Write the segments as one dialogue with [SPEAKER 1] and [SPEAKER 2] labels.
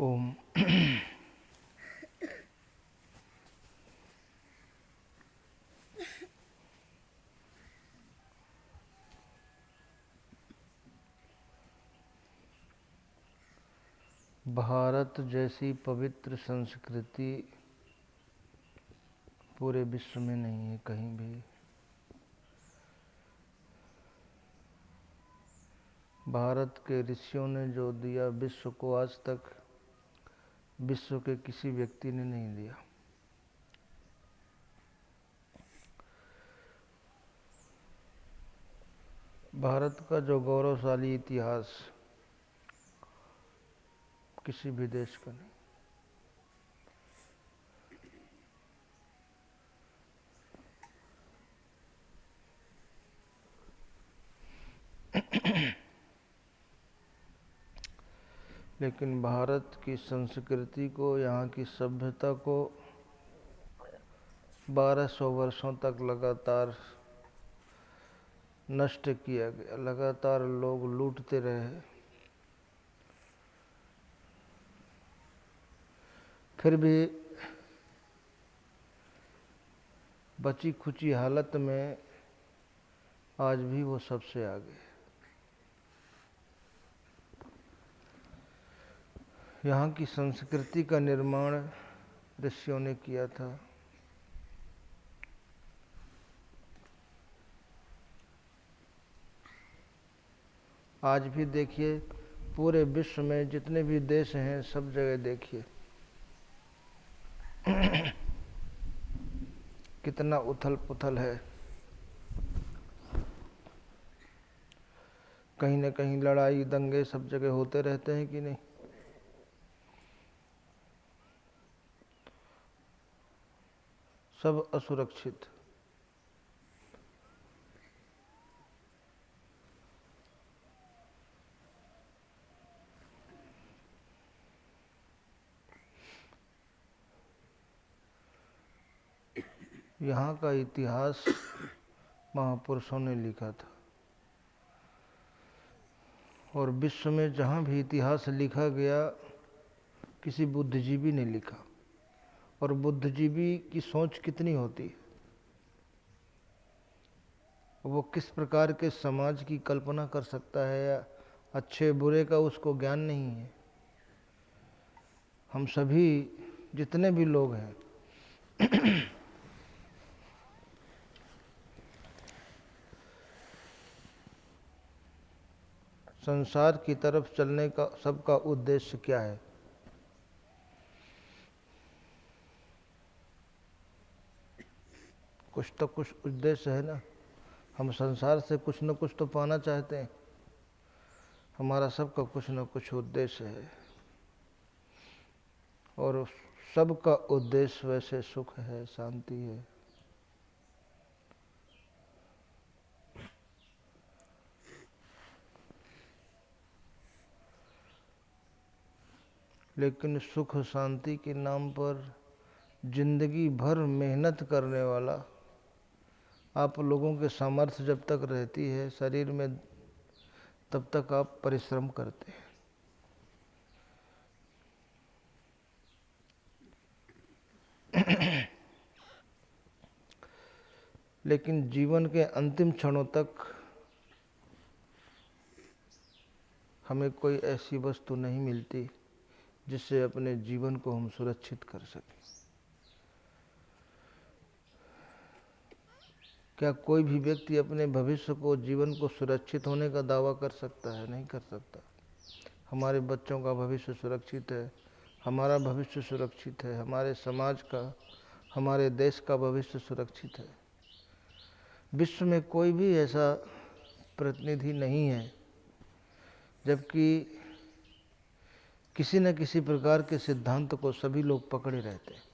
[SPEAKER 1] ओम। भारत जैसी पवित्र संस्कृति पूरे विश्व में नहीं है कहीं भी। भारत के ऋषियों ने जो दिया विश्व को, आज तक विश्व के किसी व्यक्ति ने नहीं दिया। भारत का जो गौरवशाली इतिहास किसी भी देश का नहीं। लेकिन भारत की संस्कृति को, यहाँ की सभ्यता को 1200 वर्षों तक लगातार नष्ट किया गया। लगातार लोग लूटते रहे, फिर भी बची खुची हालत में आज भी वो सबसे आगे। यहाँ की संस्कृति का निर्माण ऋषियों ने किया था। आज भी देखिए, पूरे विश्व में जितने भी देश हैं, सब जगह देखिए कितना उथल पुथल है। कहीं न कहीं लड़ाई दंगे सब जगह होते रहते हैं कि नहीं। सब असुरक्षित। यहाँ का इतिहास महापुरुषों ने लिखा था, और विश्व में जहाँ भी इतिहास लिखा गया किसी बुद्धिजीवी ने लिखा। और बुद्धिजीवी की सोच कितनी होती है, वो किस प्रकार के समाज की कल्पना कर सकता है, या अच्छे बुरे का उसको ज्ञान नहीं है। हम सभी जितने भी लोग हैं संसार की तरफ चलने का सबका उद्देश्य क्या है? कुछ तो कुछ उद्देश्य है ना। हम संसार से कुछ न कुछ तो पाना चाहते हैं। हमारा सबका कुछ न कुछ उद्देश्य है, और सबका उद्देश्य वैसे सुख है, शांति है। लेकिन सुख शांति के नाम पर जिंदगी भर मेहनत करने वाला, आप लोगों के सामर्थ्य जब तक रहती है शरीर में, तब तक आप परिश्रम करते हैं। लेकिन जीवन के अंतिम क्षणों तक हमें कोई ऐसी वस्तु नहीं मिलती जिससे अपने जीवन को हम सुरक्षित कर सकें। क्या कोई भी व्यक्ति अपने भविष्य को, जीवन को सुरक्षित होने का दावा कर सकता है? नहीं कर सकता। हमारे बच्चों का भविष्य सुरक्षित है, हमारा भविष्य सुरक्षित है, हमारे समाज का, हमारे देश का भविष्य सुरक्षित है। विश्व में कोई भी ऐसा प्रतिनिधि नहीं है, जबकि किसी न किसी प्रकार के सिद्धांत को सभी लोग पकड़े रहते हैं।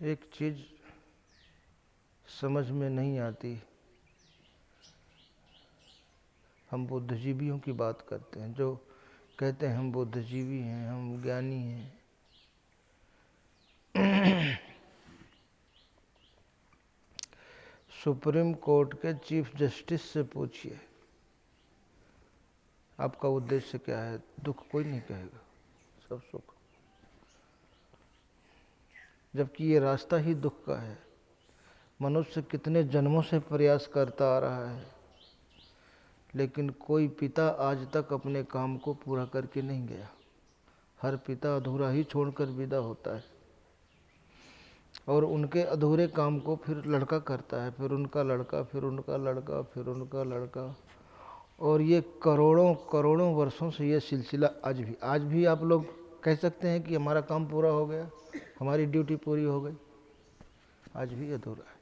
[SPEAKER 1] एक चीज़ समझ में नहीं आती, हम बुद्धिजीवियों की बात करते हैं, जो कहते हैं हम बुद्धिजीवी हैं, हम ज्ञानी हैं, सुप्रीम कोर्ट के चीफ जस्टिस से पूछिए आपका उद्देश्य क्या है, दुख कोई नहीं कहेगा, सब सुख। जबकि ये रास्ता ही दुख का है। मनुष्य कितने जन्मों से प्रयास करता आ रहा है, लेकिन कोई पिता आज तक अपने काम को पूरा करके नहीं गया। हर पिता अधूरा ही छोड़कर विदा होता है, और उनके अधूरे काम को फिर लड़का करता है, फिर उनका लड़का, फिर उनका लड़का, फिर उनका लड़का। और ये करोड़ों करोड़ों वर्षों से ये सिलसिला आज भी आप लोग कह सकते हैं कि हमारा काम पूरा हो गया, हमारी ड्यूटी पूरी हो गई। आज भी अधूरा है,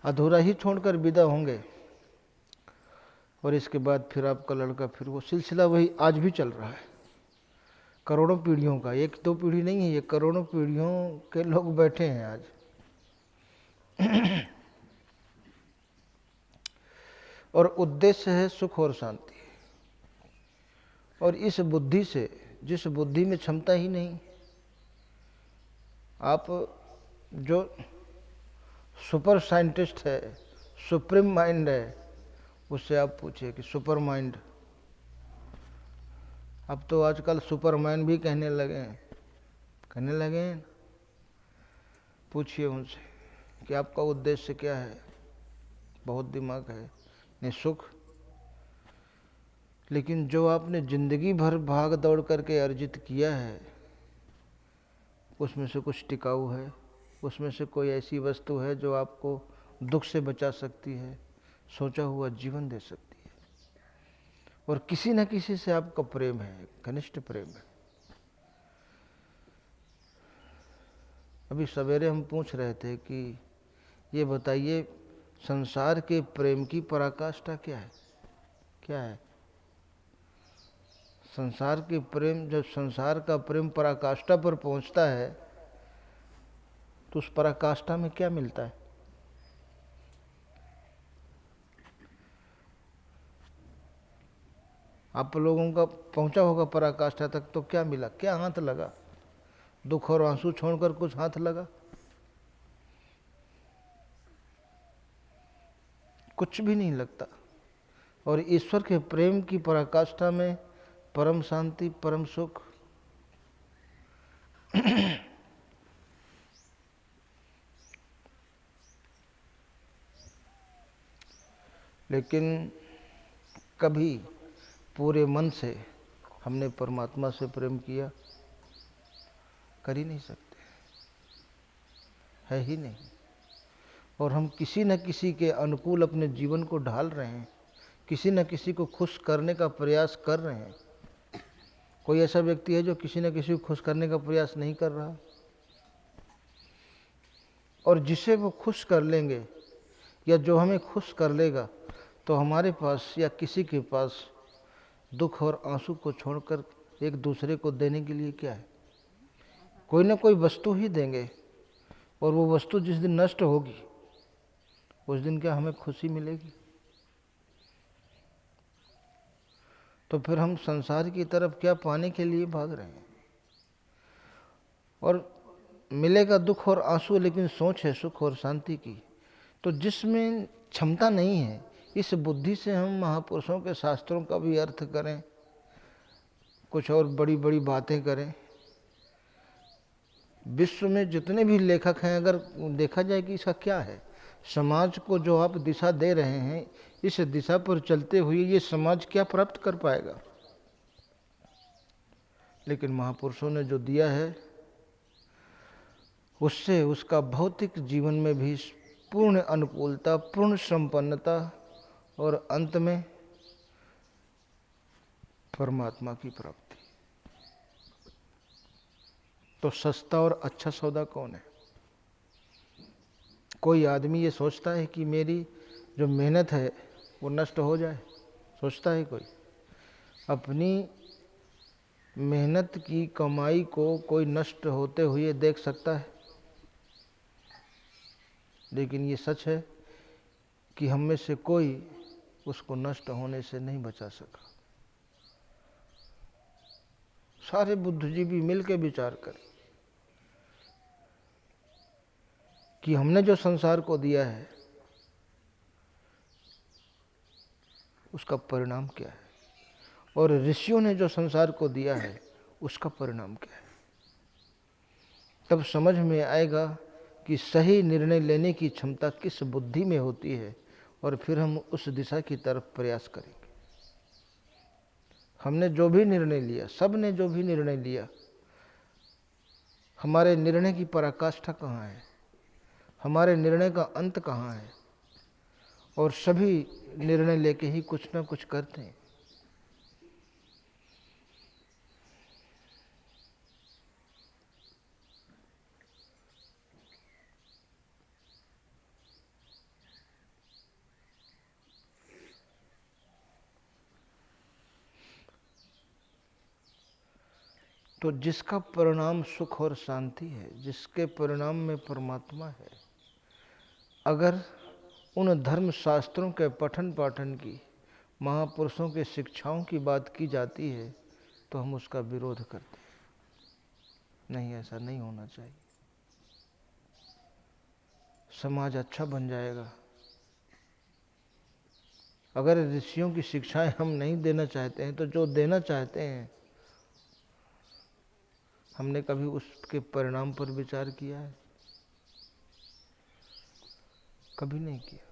[SPEAKER 1] अधूरा ही छोड़कर विदा होंगे। और इसके बाद फिर आपका लड़का, फिर वो सिलसिला वही आज भी चल रहा है। करोड़ों पीढ़ियों का, एक दो पीढ़ी नहीं है, ये करोड़ों पीढ़ियों के लोग बैठे हैं आज। और उद्देश्य है सुख और शांति। और इस बुद्धि से, जिस बुद्धि में क्षमता ही नहीं, आप जो सुपर साइंटिस्ट है, सुप्रीम माइंड है, उससे आप पूछिए कि सुपर माइंड, अब तो आजकल सुपरमैन भी कहने लगे हैं। पूछिए उनसे कि आपका उद्देश्य क्या है। बहुत दिमाग है, नहीं सुख। लेकिन जो आपने जिंदगी भर भाग दौड़ करके अर्जित किया है, उसमें से कुछ टिकाऊ है, उसमें से कोई ऐसी वस्तु है जो आपको दुख से बचा सकती है, सोचा हुआ जीवन दे सकती है। और किसी न किसी से आपका प्रेम है, घनिष्ठ प्रेम है। अभी सवेरे हम पूछ रहे थे कि ये बताइए, संसार के प्रेम की पराकाष्ठा क्या है? क्या है संसार के प्रेम? जब संसार का प्रेम पराकाष्ठा पर पहुंचता है, तो उस पराकाष्ठा में क्या मिलता है? आप लोगों का पहुंचा होगा पराकाष्ठा तक, तो क्या मिला, क्या हाथ लगा? दुख और आंसू छोड़कर कुछ हाथ लगा? कुछ भी नहीं लगता। और ईश्वर के प्रेम की पराकाष्ठा में परम शांति, परम सुख। लेकिन कभी पूरे मन से हमने परमात्मा से प्रेम किया? कर ही नहीं सकते, है ही नहीं। और हम किसी न किसी के अनुकूल अपने जीवन को ढाल रहे हैं, किसी न किसी को खुश करने का प्रयास कर रहे हैं। कोई ऐसा व्यक्ति है जो किसी न किसी को खुश करने का प्रयास नहीं कर रहा? और जिसे वो खुश कर लेंगे, या जो हमें खुश कर लेगा, तो हमारे पास या किसी के पास दुख और आंसू को छोड़कर एक दूसरे को देने के लिए क्या है? कोई ना कोई वस्तु ही देंगे। और वो वस्तु जिस दिन नष्ट होगी, उस दिन क्या हमें खुशी मिलेगी? तो फिर हम संसार की तरफ क्या पाने के लिए भाग रहे हैं? और मिलेगा दुख और आंसू, लेकिन सोच है सुख और शांति की। तो जिसमें क्षमता नहीं है, इस बुद्धि से हम महापुरुषों के शास्त्रों का भी अर्थ करें, कुछ और बड़ी बड़ी बातें करें। विश्व में जितने भी लेखक हैं, अगर देखा जाए कि इसका क्या है, समाज को जो आप दिशा दे रहे हैं, इस दिशा पर चलते हुए ये समाज क्या प्राप्त कर पाएगा? लेकिन महापुरुषों ने जो दिया है, उससे उसका भौतिक जीवन में भी पूर्ण अनुकूलता, पूर्ण संपन्नता, और अंत में परमात्मा की प्राप्ति। तो सस्ता और अच्छा सौदा कौन है? कोई आदमी ये सोचता है कि मेरी जो मेहनत है वो नष्ट हो जाए? सोचता है कोई? अपनी मेहनत की कमाई को कोई नष्ट होते हुए देख सकता है? लेकिन ये सच है कि हम में से कोई उसको नष्ट होने से नहीं बचा सका। सारे बुद्धिजीवी मिल के विचार करें। कि हमने जो संसार को दिया है उसका परिणाम क्या है, और ऋषियों ने जो संसार को दिया है उसका परिणाम क्या है। तब समझ में आएगा कि सही निर्णय लेने की क्षमता किस बुद्धि में होती है, और फिर हम उस दिशा की तरफ प्रयास करेंगे। हमने जो भी निर्णय लिया, सब ने जो भी निर्णय लिया, हमारे निर्णय की पराकाष्ठा कहाँ है, हमारे निर्णय का अंत कहाँ है, और सभी निर्णय लेके ही कुछ ना कुछ करते हैं। तो जिसका परिणाम सुख और शांति है, जिसके परिणाम में परमात्मा है, अगर उन धर्म शास्त्रों के पठन पाठन की, महापुरुषों के शिक्षाओं की बात की जाती है तो हम उसका विरोध करते हैं। नहीं, ऐसा नहीं होना चाहिए। समाज अच्छा बन जाएगा। अगर ऋषियों की शिक्षाएं हम नहीं देना चाहते हैं तो जो देना चाहते हैं, हमने कभी उसके परिणाम पर विचार किया है? कभी नहीं किया।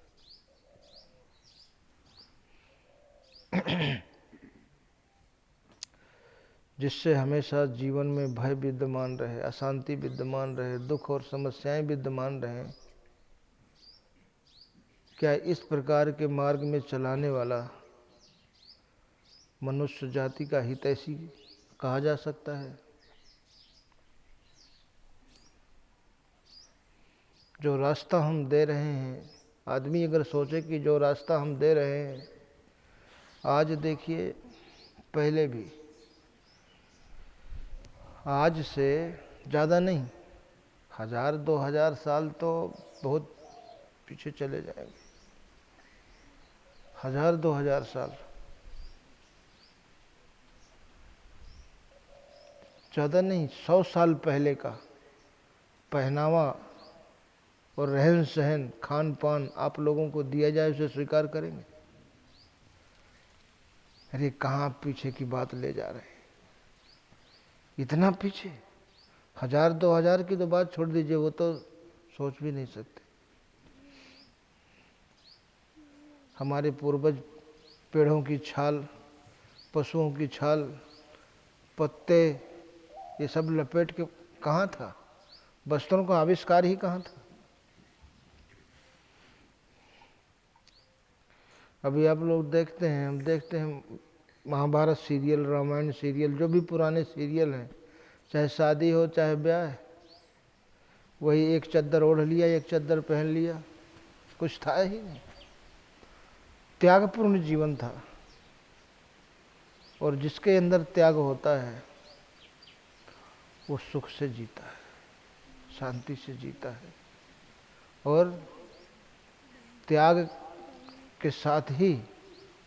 [SPEAKER 1] जिससे हमेशा जीवन में भय विद्यमान रहे, अशांति विद्यमान रहे, दुख और समस्याएं विद्यमान रहें, क्या इस प्रकार के मार्ग में चलाने वाला मनुष्य जाति का हितैषी कहा जा सकता है? जो रास्ता हम दे रहे हैं, आदमी अगर सोचे कि जो रास्ता हम दे रहे हैं, आज देखिए, पहले भी, आज से ज़्यादा नहीं, 1000-2000 साल तो बहुत पीछे चले जाएंगे। 1000-2000 साल, ज़्यादा नहीं, 100 साल पहले का पहनावा और रहन सहन, खान पान आप लोगों को दिया जाए, उसे स्वीकार करेंगे? अरे कहाँ पीछे की बात ले जा रहे हैं, इतना पीछे। 1000-2000 की तो बात छोड़ दीजिए, वो तो सोच भी नहीं सकते। हमारे पूर्वज पेड़ों की छाल, पशुओं की छाल, पत्ते, ये सब लपेट के कहाँ था? वस्त्रों का आविष्कार ही कहाँ था? अभी आप लोग देखते हैं, हम देखते हैं महाभारत सीरियल, रामायण सीरियल, जो भी पुराने सीरियल हैं, चाहे शादी हो चाहे ब्याह है, वही एक चद्दर ओढ़ लिया, एक चद्दर पहन लिया, कुछ था ही नहीं। त्यागपूर्ण जीवन था, और जिसके अंदर त्याग होता है वो सुख से जीता है, शांति से जीता है, और त्याग के साथ ही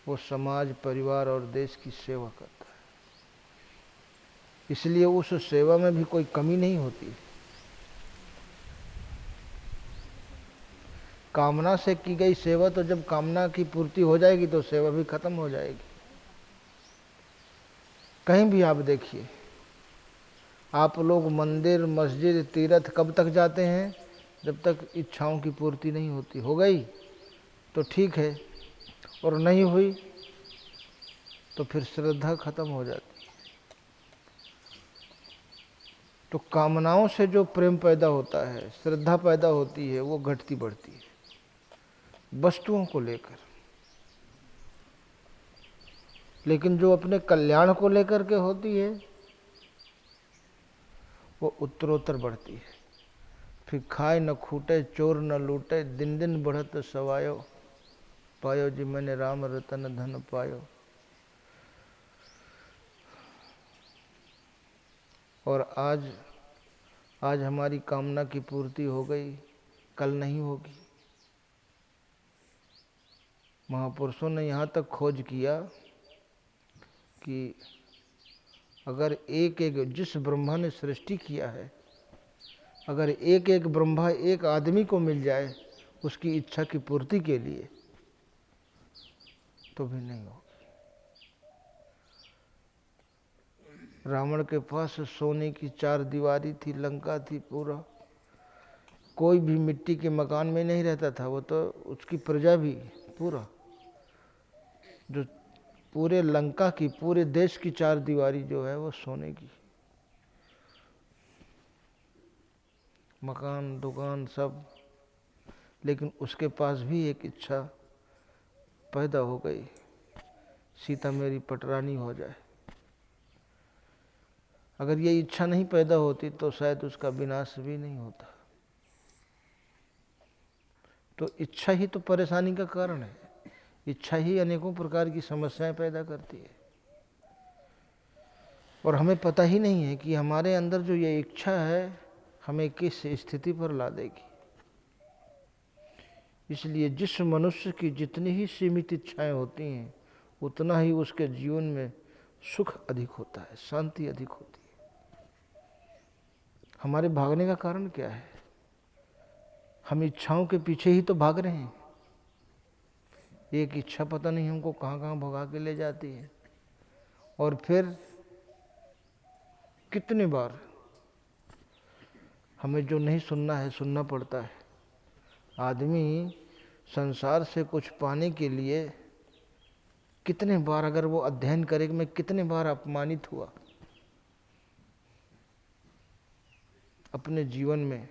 [SPEAKER 1] वो समाज, परिवार और देश की सेवा करता है। इसलिए उस सेवा में भी कोई कमी नहीं होती। कामना से की गई सेवा, तो जब कामना की पूर्ति हो जाएगी तो सेवा भी खत्म हो जाएगी। कहीं भी आप देखिए, आप लोग मंदिर, मस्जिद, तीर्थ कब तक जाते हैं? जब तक इच्छाओं की पूर्ति नहीं होती। हो गई तो ठीक है, और नहीं हुई तो फिर श्रद्धा खत्म हो जाती। तो कामनाओं से जो प्रेम पैदा होता है, श्रद्धा पैदा होती है, वो घटती बढ़ती है वस्तुओं को लेकर। लेकिन जो अपने कल्याण को लेकर के होती है, वो उत्तरोत्तर बढ़ती है। फिर खाए न खूटे, चोर न लूटे, दिन दिन बढ़त सवायो, पायो जी मैंने राम रतन धन पायो। और आज हमारी कामना की पूर्ति हो गई, कल नहीं होगी। महापुरुषों ने यहाँ तक खोज किया कि अगर एक एक, जिस ब्रह्मा ने सृष्टि किया है, अगर एक एक ब्रह्मा एक आदमी को मिल जाए उसकी इच्छा की पूर्ति के लिए तो भी नहीं हो। रावण के पास सोने की 4 दीवारी थी, लंका थी पूरा, कोई भी मिट्टी के मकान में नहीं रहता था। वो तो उसकी प्रजा भी पूरा, जो पूरे लंका की, पूरे देश की 4 दीवारी जो है वो सोने की, मकान दुकान सब। लेकिन उसके पास भी एक इच्छा पैदा हो गई, सीता मेरी पटरानी हो जाए। अगर ये इच्छा नहीं पैदा होती तो शायद उसका विनाश भी नहीं होता। तो इच्छा ही तो परेशानी का कारण है। इच्छा ही अनेकों प्रकार की समस्याएं पैदा करती है और हमें पता ही नहीं है कि हमारे अंदर जो ये इच्छा है हमें किस स्थिति पर ला देगी। इसलिए जिस मनुष्य की जितनी ही सीमित इच्छाएं होती हैं उतना ही उसके जीवन में सुख अधिक होता है, शांति अधिक होती है। हमारे भागने का कारण क्या है? हम इच्छाओं के पीछे ही तो भाग रहे हैं। एक इच्छा पता नहीं हमको कहाँ कहाँ भगा के ले जाती है। और फिर कितनी बार हमें जो नहीं सुनना है सुनना पड़ता है। आदमी संसार से कुछ पाने के लिए कितने बार, अगर वो अध्ययन करे कि मैं कितने बार अपमानित हुआ अपने जीवन में,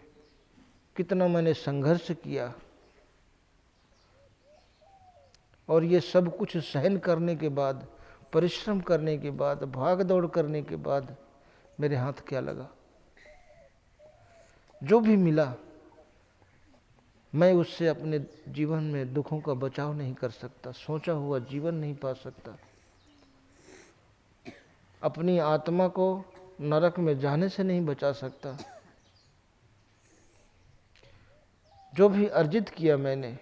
[SPEAKER 1] कितना मैंने संघर्ष किया, और ये सब कुछ सहन करने के बाद, परिश्रम करने के बाद, भाग दौड़ करने के बाद मेरे हाथ क्या लगा? जो भी मिला मैं उससे अपने जीवन में दुखों का बचाव नहीं कर सकता, सोचा हुआ जीवन नहीं पा सकता, अपनी आत्मा को नरक में जाने से नहीं बचा सकता। जो भी अर्जित किया मैंने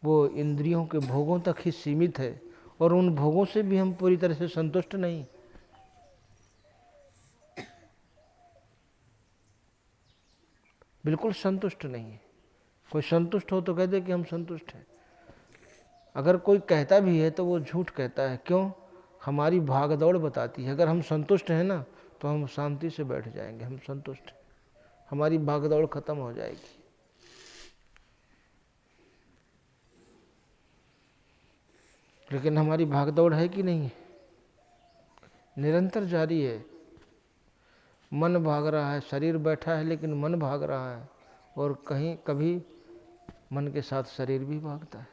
[SPEAKER 1] वो इंद्रियों के भोगों तक ही सीमित है और उन भोगों से भी हम पूरी तरह से संतुष्ट नहीं। बिल्कुल संतुष्ट नहीं है। कोई संतुष्ट हो तो कह दे कि हम संतुष्ट हैं। अगर कोई कहता भी है तो वो झूठ कहता है। क्यों? हमारी भाग दौड़ बताती है। अगर हम संतुष्ट हैं ना तो हम शांति से बैठ जाएंगे, हम संतुष्ट हैं, हमारी भाग दौड़ खत्म हो जाएगी। लेकिन हमारी भाग दौड़ है कि नहीं? निरंतर जारी है। मन भाग रहा है, शरीर बैठा है लेकिन मन भाग रहा है, और कहीं कभी मन के साथ शरीर भी भागता है।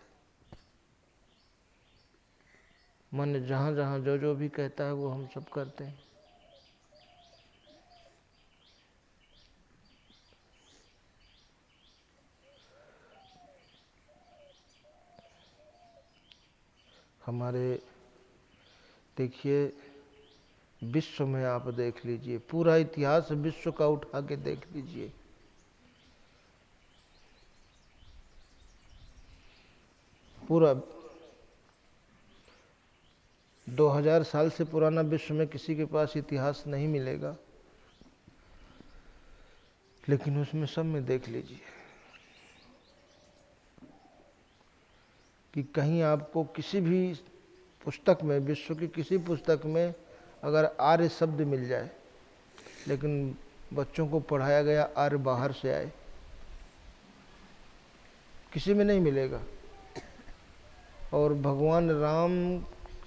[SPEAKER 1] मन जहाँ जहाँ जो जो भी कहता है वो हम सब करते हैं। हमारे देखिए विश्व में आप देख लीजिए, पूरा इतिहास विश्व का उठा के देख लीजिए, पूरा 2000 साल से पुराना विश्व में किसी के पास इतिहास नहीं मिलेगा, लेकिन उसमें सब में देख लीजिए कि कहीं आपको किसी भी पुस्तक में, विश्व की किसी पुस्तक में अगर आर्य शब्द मिल जाए, लेकिन बच्चों को पढ़ाया गया आर्य बाहर से आए, किसी में नहीं मिलेगा। और भगवान राम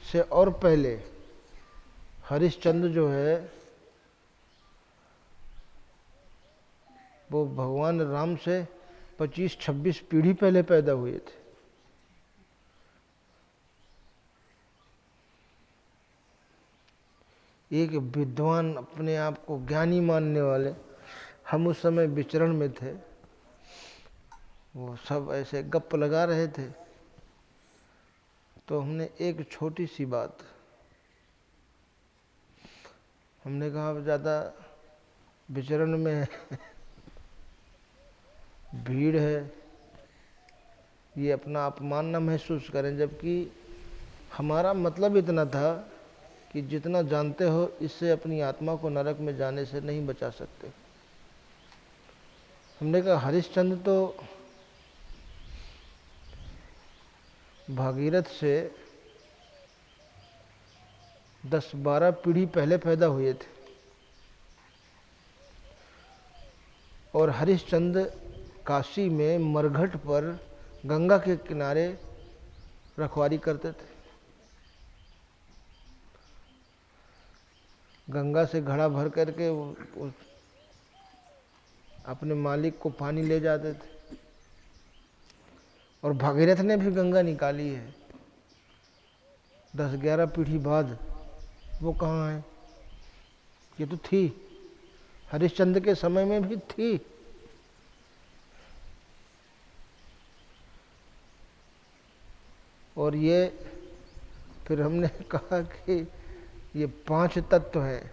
[SPEAKER 1] से और पहले हरिश्चंद्र जो है वो भगवान राम से 25-26 पीढ़ी पहले पैदा हुए थे। एक विद्वान, अपने आप को ज्ञानी मानने वाले, हम उस समय विचरण में थे, वो सब ऐसे गप लगा रहे थे, तो हमने एक छोटी सी बात, हमने कहा अब ज़्यादा विचरण में भीड़ है, ये अपना अपमान न महसूस करें, जबकि हमारा मतलब इतना था कि जितना जानते हो इससे अपनी आत्मा को नरक में जाने से नहीं बचा सकते। हमने कहा हरिश्चंद्र तो भागीरथ से 10-12 पीढ़ी पहले पैदा हुए थे और हरिश्चंद्र काशी में मरघट पर गंगा के किनारे रखवाली करते थे। गंगा से घड़ा भर करके अपने मालिक को पानी ले जाते थे। और भागीरथ ने भी गंगा निकाली है। 10-11 पीढ़ी बाद वो कहाँ है? ये तो थी, हरिश्चंद्र के समय में भी थी। और ये फिर हमने कहा कि ये 5 तत्व हैं,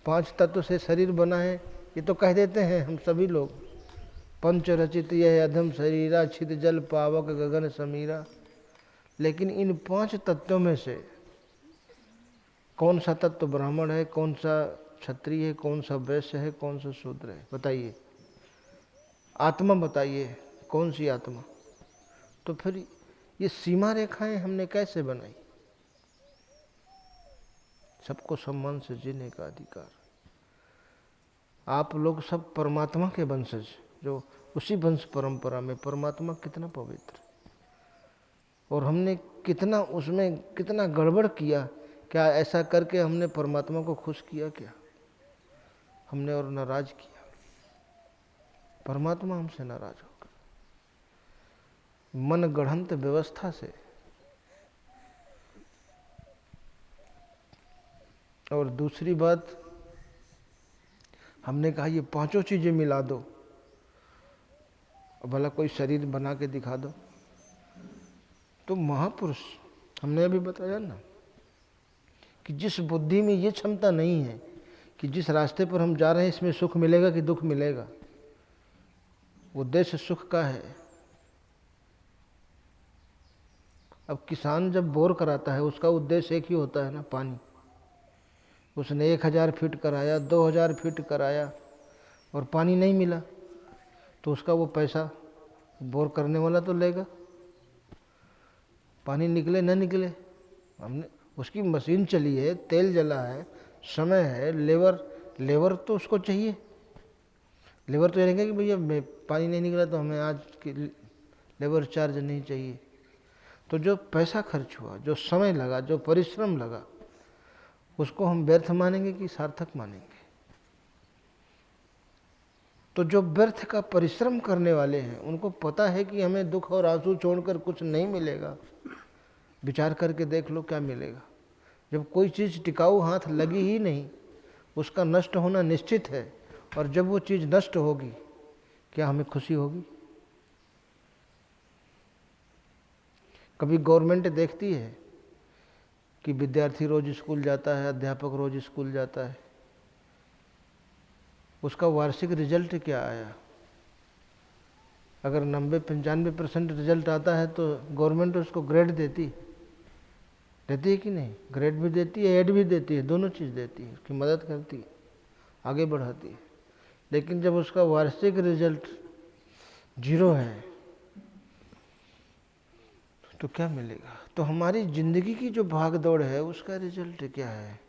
[SPEAKER 1] 5 तत्व से शरीर बना है, ये तो कह देते हैं हम सभी लोग। पंच रचित यह अधम शरीरा, छिद जल पावक गगन समीरा। लेकिन इन 5 तत्वों में से कौन सा तत्व ब्राह्मण है, कौन सा क्षत्रिय है, कौन सा वैश्य है, कौन सा शूद्र है? बताइए। आत्मा बताइए, कौन सी आत्मा? तो फिर ये सीमा रेखाएं हमने कैसे बनाई? सबको सम्मान से जीने का अधिकार। आप लोग सब परमात्मा के वंशज, जो उसी वंश परंपरा में। परमात्मा कितना पवित्र, और हमने कितना उसमें कितना गड़बड़ किया। क्या ऐसा करके हमने परमात्मा को खुश किया? क्या हमने और नाराज किया? परमात्मा हमसे नाराज होकर मन गढ़ंत व्यवस्था से। और दूसरी बात, हमने कहा ये 5 चीजें मिला दो, भला कोई शरीर बना के दिखा दो। तो महापुरुष, हमने अभी बताया ना कि जिस बुद्धि में ये क्षमता नहीं है कि जिस रास्ते पर हम जा रहे हैं इसमें सुख मिलेगा कि दुख मिलेगा, उद्देश्य सुख का है। अब किसान जब बोर कराता है उसका उद्देश्य एक ही होता है ना, पानी। उसने 1000 फीट कराया, 2000 फीट कराया और पानी नहीं मिला, तो उसका वो पैसा बोर करने वाला तो लेगा। पानी निकले न निकले, हमने उसकी मशीन चली है, तेल जला है, समय है, लेबर तो उसको चाहिए। लेबर तो ये रहेगा कि भैया पानी नहीं निकला तो हमें आज की लेबर चार्ज नहीं चाहिए। तो जो पैसा खर्च हुआ, जो समय लगा, जो परिश्रम लगा, उसको हम व्यर्थ मानेंगे कि सार्थक मानेंगे? तो जो व्यर्थ का परिश्रम करने वाले हैं उनको पता है कि हमें दुख और आंसू छोड़कर कुछ नहीं मिलेगा। विचार करके देख लो क्या मिलेगा। जब कोई चीज़ टिकाऊ हाथ लगी ही नहीं, उसका नष्ट होना निश्चित है। और जब वो चीज़ नष्ट होगी, क्या हमें खुशी होगी? कभी गवर्नमेंट देखती है कि विद्यार्थी रोज स्कूल जाता है, अध्यापक रोज स्कूल जाता है, उसका वार्षिक रिजल्ट क्या आया? अगर 90-95% रिजल्ट आता है तो गवर्नमेंट उसको ग्रेड देती है कि नहीं? ग्रेड भी देती है, एड भी देती है, दोनों चीज़ देती है, उसकी मदद करती है, आगे बढ़ाती है। लेकिन जब उसका वार्षिक रिजल्ट 0 है तो क्या मिलेगा? तो हमारी जिंदगी की जो भाग दौड़ है उसका रिजल्ट क्या है?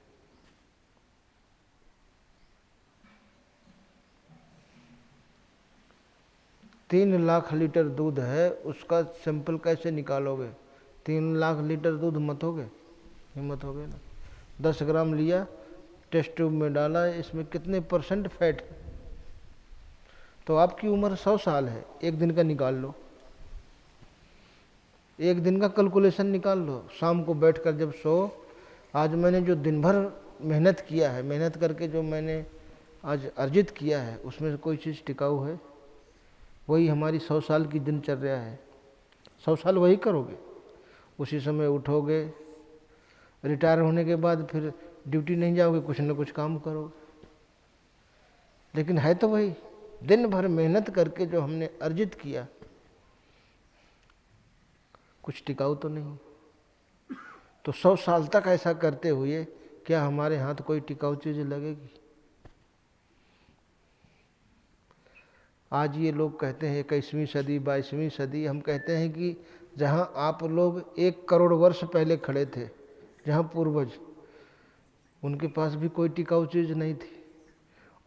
[SPEAKER 1] तीन 3 लाख लीटर दूध है, उसका सैंपल कैसे निकालोगे? 3 लाख लीटर दूध मत होगे? हिम्मत होगे ना। 10 ग्राम लिया, टेस्ट ट्यूब में डाला, इसमें कितने % फैट है? तो आपकी उम्र 100 साल है, एक दिन का निकाल लो, एक दिन का कैलकुलेशन निकाल लो। शाम को बैठकर जब सो, आज मैंने जो दिन भर मेहनत किया है, मेहनत करके जो मैंने आज अर्जित किया है, उसमें से कोई चीज़ टिकाऊ है? वही हमारी 100 साल की दिनचर्या है। 100 साल वही करोगे, उसी समय उठोगे, रिटायर होने के बाद फिर ड्यूटी नहीं जाओगे, कुछ न कुछ काम करोगे। लेकिन है तो वही, दिन भर मेहनत करके जो हमने अर्जित किया, कुछ टिकाऊ तो नहीं। तो 100 साल तक ऐसा करते हुए क्या हमारे हाथ कोई टिकाऊ चीज़ लगेगी? आज ये लोग कहते हैं 21वीं सदी 22वीं सदी, हम कहते हैं कि जहाँ आप लोग 1 करोड़ वर्ष पहले खड़े थे, जहाँ पूर्वज, उनके पास भी कोई टिकाऊ चीज़ नहीं थी,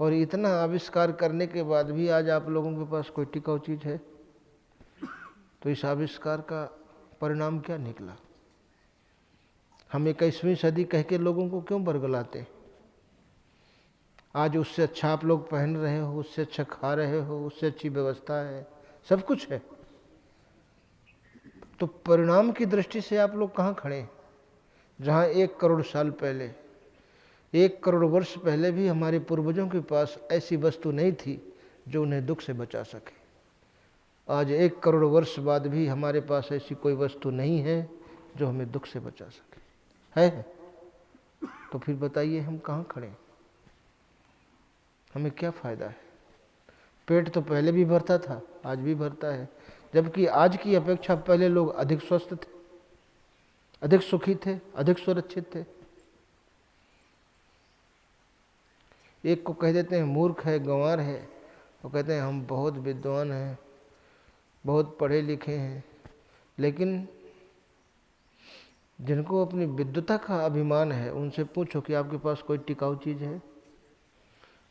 [SPEAKER 1] और इतना आविष्कार करने के बाद भी आज आप लोगों के पास कोई टिकाऊ चीज़ है। तो इस आविष्कार का परिणाम क्या निकला? हम 21वीं सदी कह के लोगों को क्यों बरगलाते? आज उससे अच्छा आप लोग पहन रहे हो, उससे अच्छा खा रहे हो, उससे अच्छी व्यवस्था है, सब कुछ है, तो परिणाम की दृष्टि से आप लोग कहाँ खड़े हैं? जहाँ 1 करोड़ साल पहले, 1 करोड़ वर्ष पहले भी हमारे पूर्वजों के पास ऐसी वस्तु नहीं थी जो उन्हें दुख से बचा सके। आज 1 करोड़ वर्ष बाद भी हमारे पास ऐसी कोई वस्तु नहीं है जो हमें दुख से बचा सके। है? तो फिर बताइए हम कहाँ खड़े हैं? हमें क्या फ़ायदा है? पेट तो पहले भी भरता था, आज भी भरता है, जबकि आज की अपेक्षा पहले लोग अधिक स्वस्थ थे, अधिक सुखी थे, अधिक सुरक्षित थे। एक को कह देते हैं मूर्ख है, गंवार है, वो कहते हैं हम बहुत विद्वान हैं, बहुत पढ़े लिखे हैं, लेकिन जिनको अपनी विद्वता का अभिमान है उनसे पूछो कि आपके पास कोई टिकाऊ चीज़ है?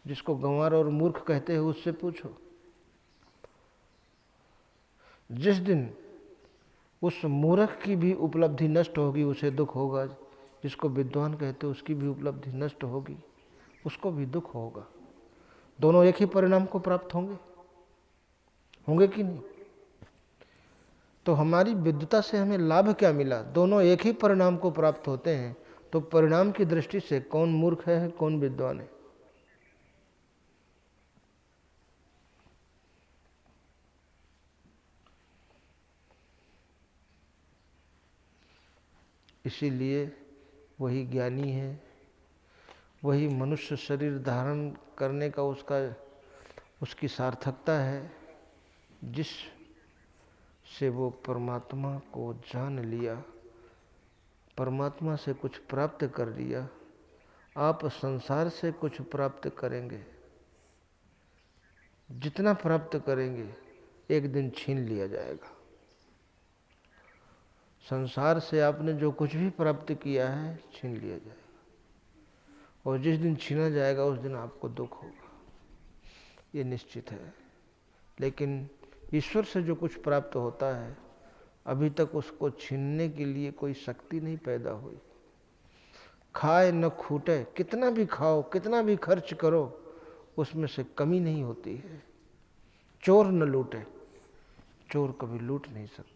[SPEAKER 1] जिसको गंवार और मूर्ख कहते हैं उससे पूछो। जिस दिन उस मूर्ख की भी उपलब्धि नष्ट होगी उसे दुख होगा, जिसको विद्वान कहते हैं उसकी भी उपलब्धि नष्ट होगी उसको भी दुख होगा। दोनों एक ही परिणाम को प्राप्त होंगे, होंगे कि नहीं? तो हमारी विद्वता से हमें लाभ क्या मिला? दोनों एक ही परिणाम को प्राप्त होते हैं, तो परिणाम की दृष्टि से कौन मूर्ख है, कौन विद्वान है? इसीलिए वही ज्ञानी है, वही मनुष्य शरीर धारण करने का उसकी सार्थकता है, जिस से वो परमात्मा को जान लिया, परमात्मा से कुछ प्राप्त कर लिया। आप संसार से कुछ प्राप्त करेंगे, जितना प्राप्त करेंगे एक दिन छीन लिया जाएगा। संसार से आपने जो कुछ भी प्राप्त किया है छीन लिया जाएगा, और जिस दिन छीना जाएगा उस दिन आपको दुख होगा, ये निश्चित है। लेकिन ईश्वर से जो कुछ प्राप्त होता है अभी तक उसको छीनने के लिए कोई शक्ति नहीं पैदा हुई। खाए न खूटे, कितना भी खाओ, कितना भी खर्च करो, उसमें से कमी नहीं होती है। चोर न लूटे, चोर कभी लूट नहीं सकता है।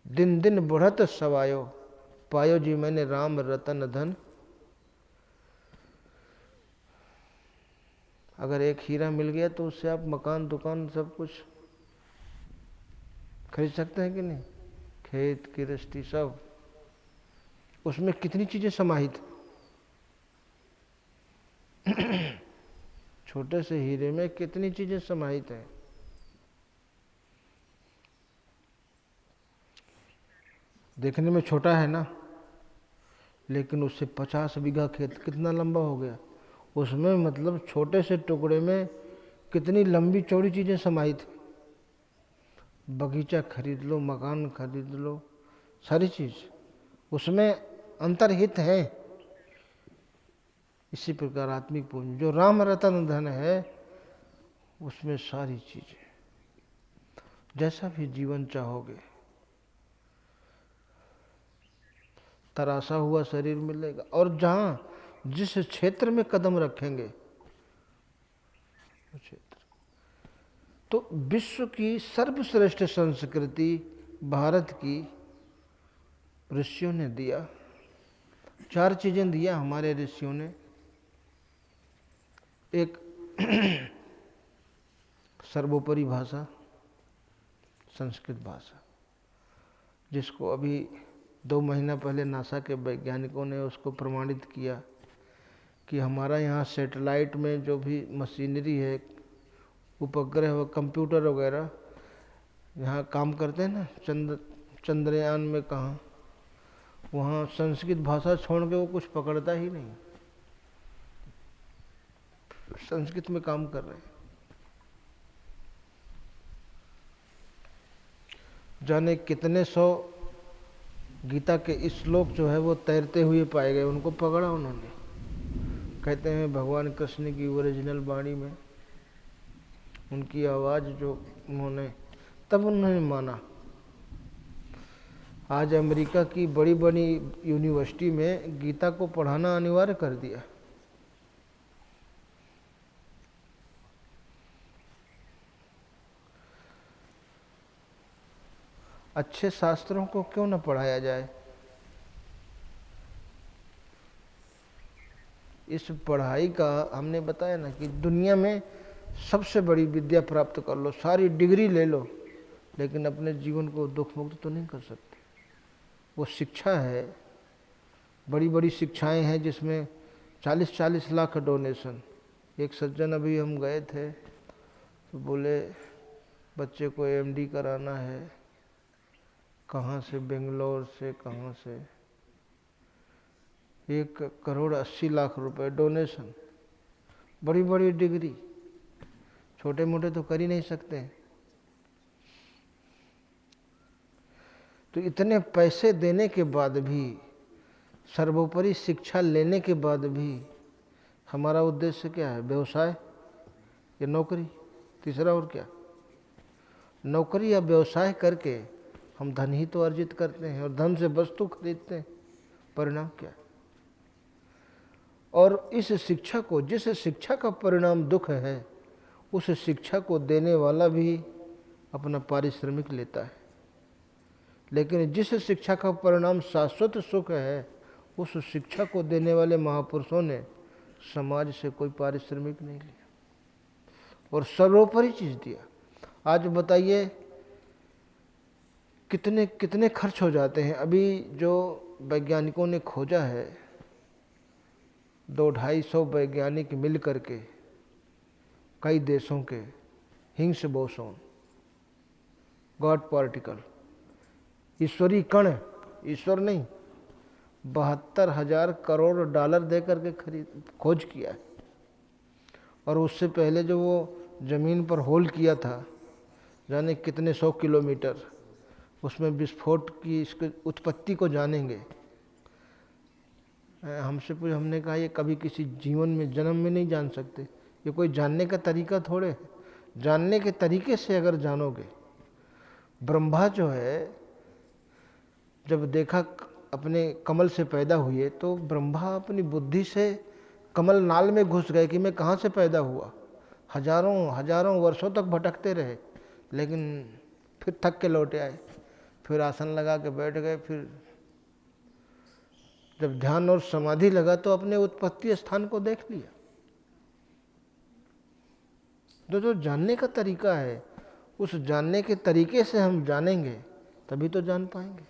[SPEAKER 1] दिन दिन बढ़त सवायो, पायो जी मैंने राम रतन धन। अगर एक हीरा मिल गया तो उससे आप मकान, दुकान, सब कुछ खरीद सकते हैं कि नहीं? खेत, गृहस्थी, सब। उसमें कितनी चीजें समाहित। छोटे से हीरे में कितनी चीजें समाहित हैं। देखने में छोटा है ना, लेकिन उससे 50 बीघा खेत कितना लंबा हो गया। उसमें मतलब छोटे से टुकड़े में कितनी लंबी चौड़ी चीजें समाहित हैं। बगीचा खरीद लो, मकान खरीद लो, सारी चीज उसमें अंतर्हित है। इसी प्रकार आत्मिक पूंजी जो राम रतन धन है उसमें सारी चीजें, जैसा भी जीवन चाहोगे, तराशा हुआ शरीर मिलेगा। और जहाँ जिस क्षेत्र में कदम रखेंगे क्षेत्र, तो विश्व की सर्वश्रेष्ठ संस्कृति भारत की ऋषियों ने दिया। 4 चीजें दिया हमारे ऋषियों ने। एक सर्वोपरि भाषा, संस्कृत भाषा, जिसको अभी 2 महीना पहले नासा के वैज्ञानिकों ने उसको प्रमाणित किया कि हमारा यहाँ सैटेलाइट में जो भी मशीनरी है, उपग्रह व कंप्यूटर वगैरह यहाँ काम करते हैं ना, चंद्रयान में कहाँ, वहाँ संस्कृत भाषा छोड़ के वो कुछ पकड़ता ही नहीं, संस्कृत में काम कर रहे हैं। जाने कितने सौ गीता के श्लोक जो है वो तैरते हुए पाए गए, उनको पकड़ा उन्होंने। कहते हैं भगवान कृष्ण की ओरिजिनल वाणी में उनकी आवाज़ जो उन्होंने, तब उन्होंने माना। आज अमेरिका की बड़ी बड़ी यूनिवर्सिटी में गीता को पढ़ाना अनिवार्य कर दिया। अच्छे शास्त्रों को क्यों न पढ़ाया जाए? इस पढ़ाई का हमने बताया ना कि दुनिया में सबसे बड़ी विद्या प्राप्त कर लो, सारी डिग्री ले लो, लेकिन अपने जीवन को दुख मुक्त तो नहीं कर सकते। वो शिक्षा है, बड़ी बड़ी शिक्षाएं हैं जिसमें 40-40 लाख डोनेशन। एक सज्जन अभी हम गए थे तो बोले बच्चे को एमडी कराना है, कहाँ से, बेंगलोर से, कहाँ से, 1,80,00,000 रुपए डोनेशन। बड़ी बड़ी डिग्री, छोटे मोटे तो कर ही नहीं सकते। तो इतने पैसे देने के बाद भी, सर्वोपरि शिक्षा लेने के बाद भी हमारा उद्देश्य क्या है? व्यवसाय या नौकरी? तीसरा और क्या? नौकरी या व्यवसाय करके हम धन ही तो अर्जित करते हैं और धन से वस्तु खरीदते हैं। परिणाम क्या? और इस शिक्षा को, जिस शिक्षा का परिणाम दुख है, उस शिक्षा को देने वाला भी अपना पारिश्रमिक लेता है। लेकिन जिस शिक्षा का परिणाम शाश्वत सुख है, उस शिक्षा को देने वाले महापुरुषों ने समाज से कोई पारिश्रमिक नहीं लिया और सर्वोपरि चीज दिया। आज बताइए कितने कितने खर्च हो जाते हैं। अभी जो वैज्ञानिकों ने खोजा है, 200-250 वैज्ञानिक मिल करके कई देशों के, हिग्स बोसोन, गॉड पार्टिकल, ईश्वरी कण, ईश्वर नहीं, 72,000 करोड़ डॉलर दे करके खोज किया है। और उससे पहले जो वो ज़मीन पर होल किया था, जाने कितने 100 किलोमीटर, उसमें विस्फोट की इसकी उत्पत्ति को जानेंगे। हमने कहा ये कभी किसी जीवन में, जन्म में नहीं जान सकते। ये कोई जानने का तरीका थोड़े है। जानने के तरीके से अगर जानोगे, ब्रह्मा जो है जब देखा अपने कमल से पैदा हुए, तो ब्रह्मा अपनी बुद्धि से कमल नाल में घुस गए कि मैं कहाँ से पैदा हुआ। हजारों वर्षों तक भटकते रहे, लेकिन फिर थक के लौटे आए, फिर आसन लगा के बैठ गए। फिर जब ध्यान और समाधि लगा तो अपने उत्पत्ति स्थान को देख लिया। जो जानने का तरीका है, उस जानने के तरीके से हम जानेंगे तभी तो जान पाएंगे।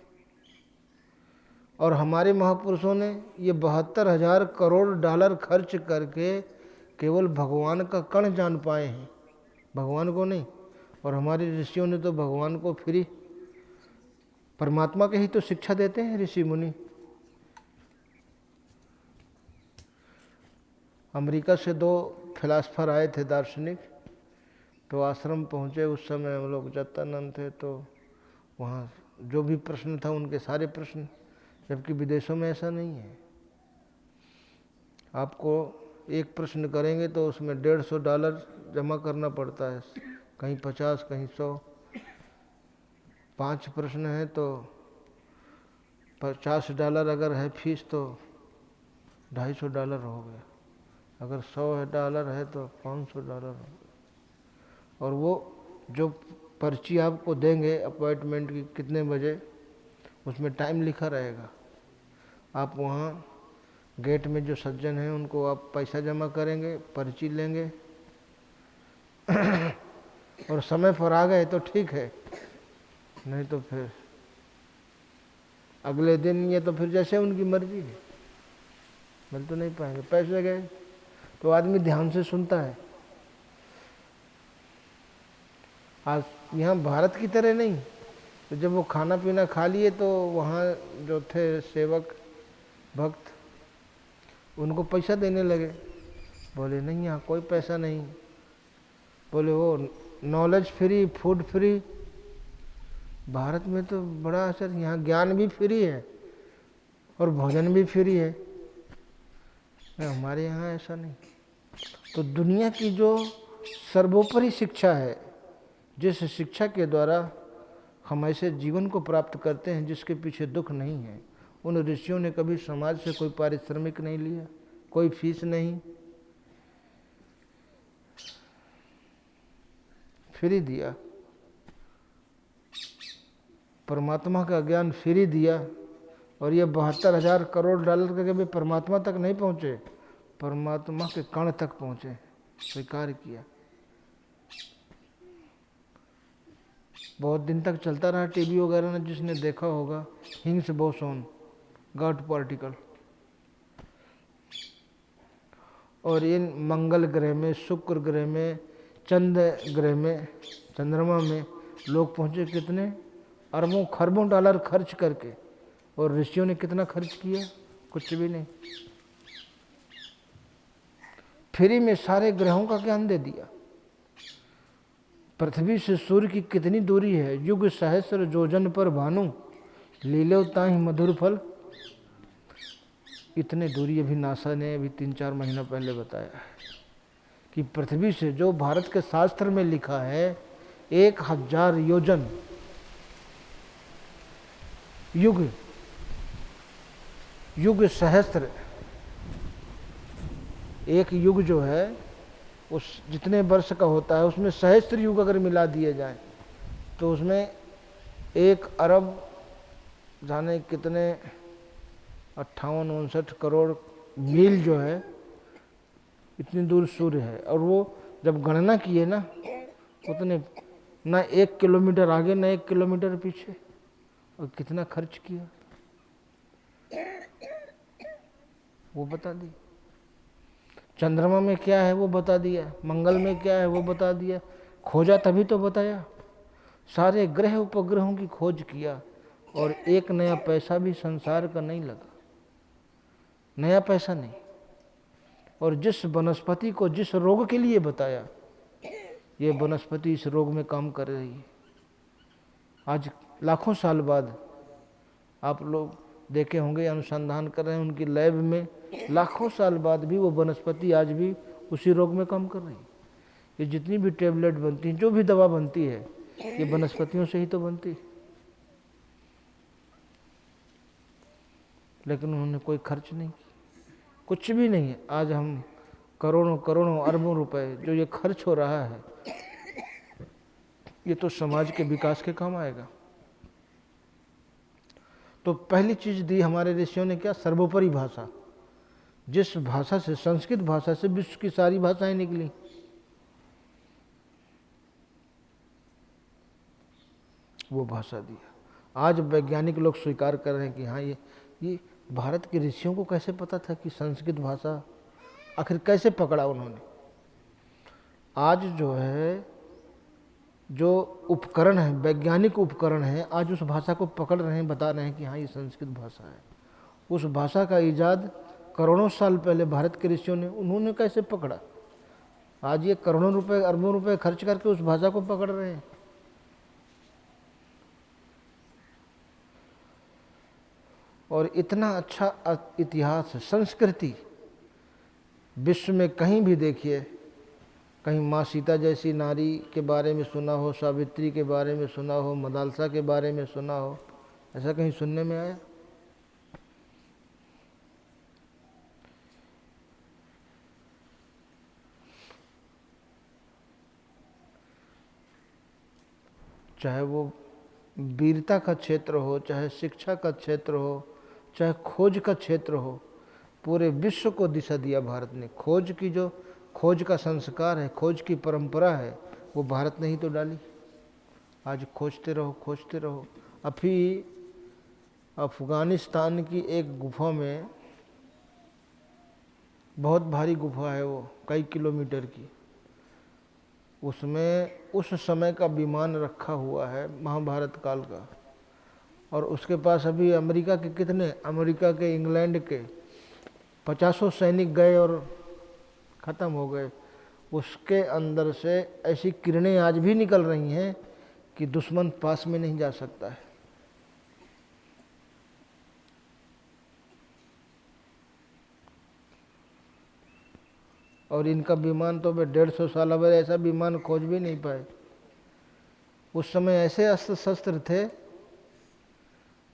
[SPEAKER 1] और हमारे महापुरुषों ने ये 72,000 करोड़ डॉलर खर्च करके केवल भगवान का कण जान पाए हैं, भगवान को नहीं। और हमारे ऋषियों ने तो भगवान को फ्री, परमात्मा के ही तो शिक्षा देते हैं ऋषि मुनि। अमेरिका से 2 फिलासफर आए थे, दार्शनिक, तो आश्रम पहुँचे। उस समय हम लोग जत्तानंद थे, तो वहाँ जो भी प्रश्न था उनके सारे प्रश्न, जबकि विदेशों में ऐसा नहीं है। आपको एक प्रश्न करेंगे तो उसमें $150 जमा करना पड़ता है, कहीं 50, कहीं 100। 5 प्रश्न है तो $50 अगर है फीस तो $250 हो गया। अगर $100 है तो $500 हो गया। और वो जो पर्ची आपको देंगे अपॉइंटमेंट की, कितने बजे, उसमें टाइम लिखा रहेगा। आप वहाँ गेट में जो सज्जन हैं उनको आप पैसा जमा करेंगे, पर्ची लेंगे और समय पर आ गए तो ठीक है, नहीं तो फिर अगले दिन, ये तो फिर जैसे उनकी मर्जी है, मिल तो नहीं पाएंगे। पैसे गए तो आदमी ध्यान से सुनता है। आज यहाँ भारत की तरह नहीं, तो जब वो खाना पीना खा लिए तो वहाँ जो थे सेवक भक्त, उनको पैसा देने लगे। बोले नहीं, यहाँ कोई पैसा नहीं। बोले वो knowledge free, food free, Bharat में तो बड़ा असर, यहाँ ज्ञान भी फ्री है और भोजन भी फ्री है, हमारे यहाँ ऐसा नहीं। तो दुनिया की जो सर्वोपरि शिक्षा है, जिस शिक्षा के द्वारा हम ऐसे जीवन को प्राप्त करते हैं जिसके पीछे दुख नहीं है, उन ऋषियों ने कभी समाज से कोई पारिश्रमिक नहीं लिया, कोई फीस नहीं, फ्री दिया। परमात्मा का ज्ञान फ्री दिया। और ये 72,000 करोड़ डॉलर के भी परमात्मा तक नहीं पहुँचे, परमात्मा के कण तक पहुँचे, स्वीकार किया। बहुत दिन तक चलता रहा टीवी वगैरह में, जिसने देखा होगा, हिग्स बोसोन, गॉड पार्टिकल। और इन मंगल ग्रह में, शुक्र ग्रह में, चंद्र ग्रह में, चंद्रमा में लोग पहुँचे कितने अरबों खरबों डॉलर खर्च करके, और ऋषियों ने कितना खर्च किया? कुछ भी नहीं, फ्री में सारे ग्रहों का ज्ञान दे दिया। पृथ्वी से सूर्य की कितनी दूरी है? युग सहस्र जोजन पर भानु, लीलो ताहि मधुर फल। इतने दूरी अभी नासा ने अभी 3-4 महीना पहले बताया है कि पृथ्वी से, जो भारत के शास्त्र में लिखा है 1000 योजन, युग युग सहस्त्र, एक युग जो है उस जितने वर्ष का होता है उसमें सहस्त्र युग अगर मिला दिए जाए तो उसमें 1 अरब जाने कितने 58-59 करोड़ मील जो है, इतनी दूर सूर्य है। और वो जब गणना किए ना, उतने ना 1 किलोमीटर आगे ना 1 किलोमीटर पीछे, और कितना खर्च किया वो बता दी। चंद्रमा में क्या है वो बता दिया, मंगल में क्या है वो बता दिया, खोजा तभी तो बताया। सारे ग्रह उपग्रहों की खोज किया, और एक नया पैसा भी संसार का नहीं लगा, नया पैसा नहीं। और जिस वनस्पति को जिस रोग के लिए बताया, ये वनस्पति इस रोग में काम कर रही है। आज लाखों साल बाद आप लोग देखे होंगे, अनुसंधान कर रहे हैं उनकी लैब में, लाखों साल बाद भी वो वनस्पति आज भी उसी रोग में काम कर रही है। ये जितनी भी टेबलेट बनती हैं, जो भी दवा बनती है, ये वनस्पतियों से ही तो बनती है। लेकिन उन्होंने कोई खर्च नहीं किया, कुछ भी नहीं है। आज हम करोड़ों करोड़ों अरबों रुपए जो ये खर्च हो रहा है, ये तो समाज के विकास के काम आएगा। तो पहली चीज दी हमारे ऋषियों ने क्या? सर्वोपरि भाषा। जिस भाषा से, संस्कृत भाषा से विश्व की सारी भाषाएं निकली। वो भाषा दिया। आज वैज्ञानिक लोग स्वीकार कर रहे हैं कि हाँ, ये भारत के ऋषियों को कैसे पता था कि संस्कृत भाषा, आखिर कैसे पकड़ा उन्होंने? आज जो है, जो उपकरण है, वैज्ञानिक उपकरण है, आज उस भाषा को पकड़ रहे हैं, बता रहे हैं कि हाँ ये संस्कृत भाषा है। उस भाषा का ईजाद करोड़ों साल पहले भारत के ऋषियों ने, उन्होंने कैसे पकड़ा? आज ये करोड़ों रुपए अरबों रुपए खर्च करके उस भाषा को पकड़ रहे हैं। और इतना अच्छा इतिहास है, संस्कृति। विश्व में कहीं भी देखिए, कहीं माँ सीता जैसी नारी के बारे में सुना हो, सावित्री के बारे में सुना हो, मदालसा के बारे में सुना हो, ऐसा कहीं सुनने में आया? चाहे वो वीरता का क्षेत्र हो, चाहे शिक्षा का क्षेत्र हो, चाहे खोज का क्षेत्र हो, पूरे विश्व को दिशा दिया भारत ने। खोज की जो खोज का संस्कार है, खोज की परंपरा है, वो भारत ने ही तो डाली। आज खोजते रहो, खोजते रहो। अभी अफगानिस्तान की एक गुफा में, बहुत भारी गुफा है वो, कई किलोमीटर की, उसमें उस समय का विमान रखा हुआ है, महाभारत काल का। और उसके पास अभी अमेरिका के कितने, अमेरिका के, इंग्लैंड के 50 सैनिक गए और ख़त्म हो गए। उसके अंदर से ऐसी किरणें आज भी निकल रही हैं कि दुश्मन पास में नहीं जा सकता है। और इनका विमान तो 150 साल अब ऐसा विमान खोज भी नहीं पाए। उस समय ऐसे अस्त्र शस्त्र थे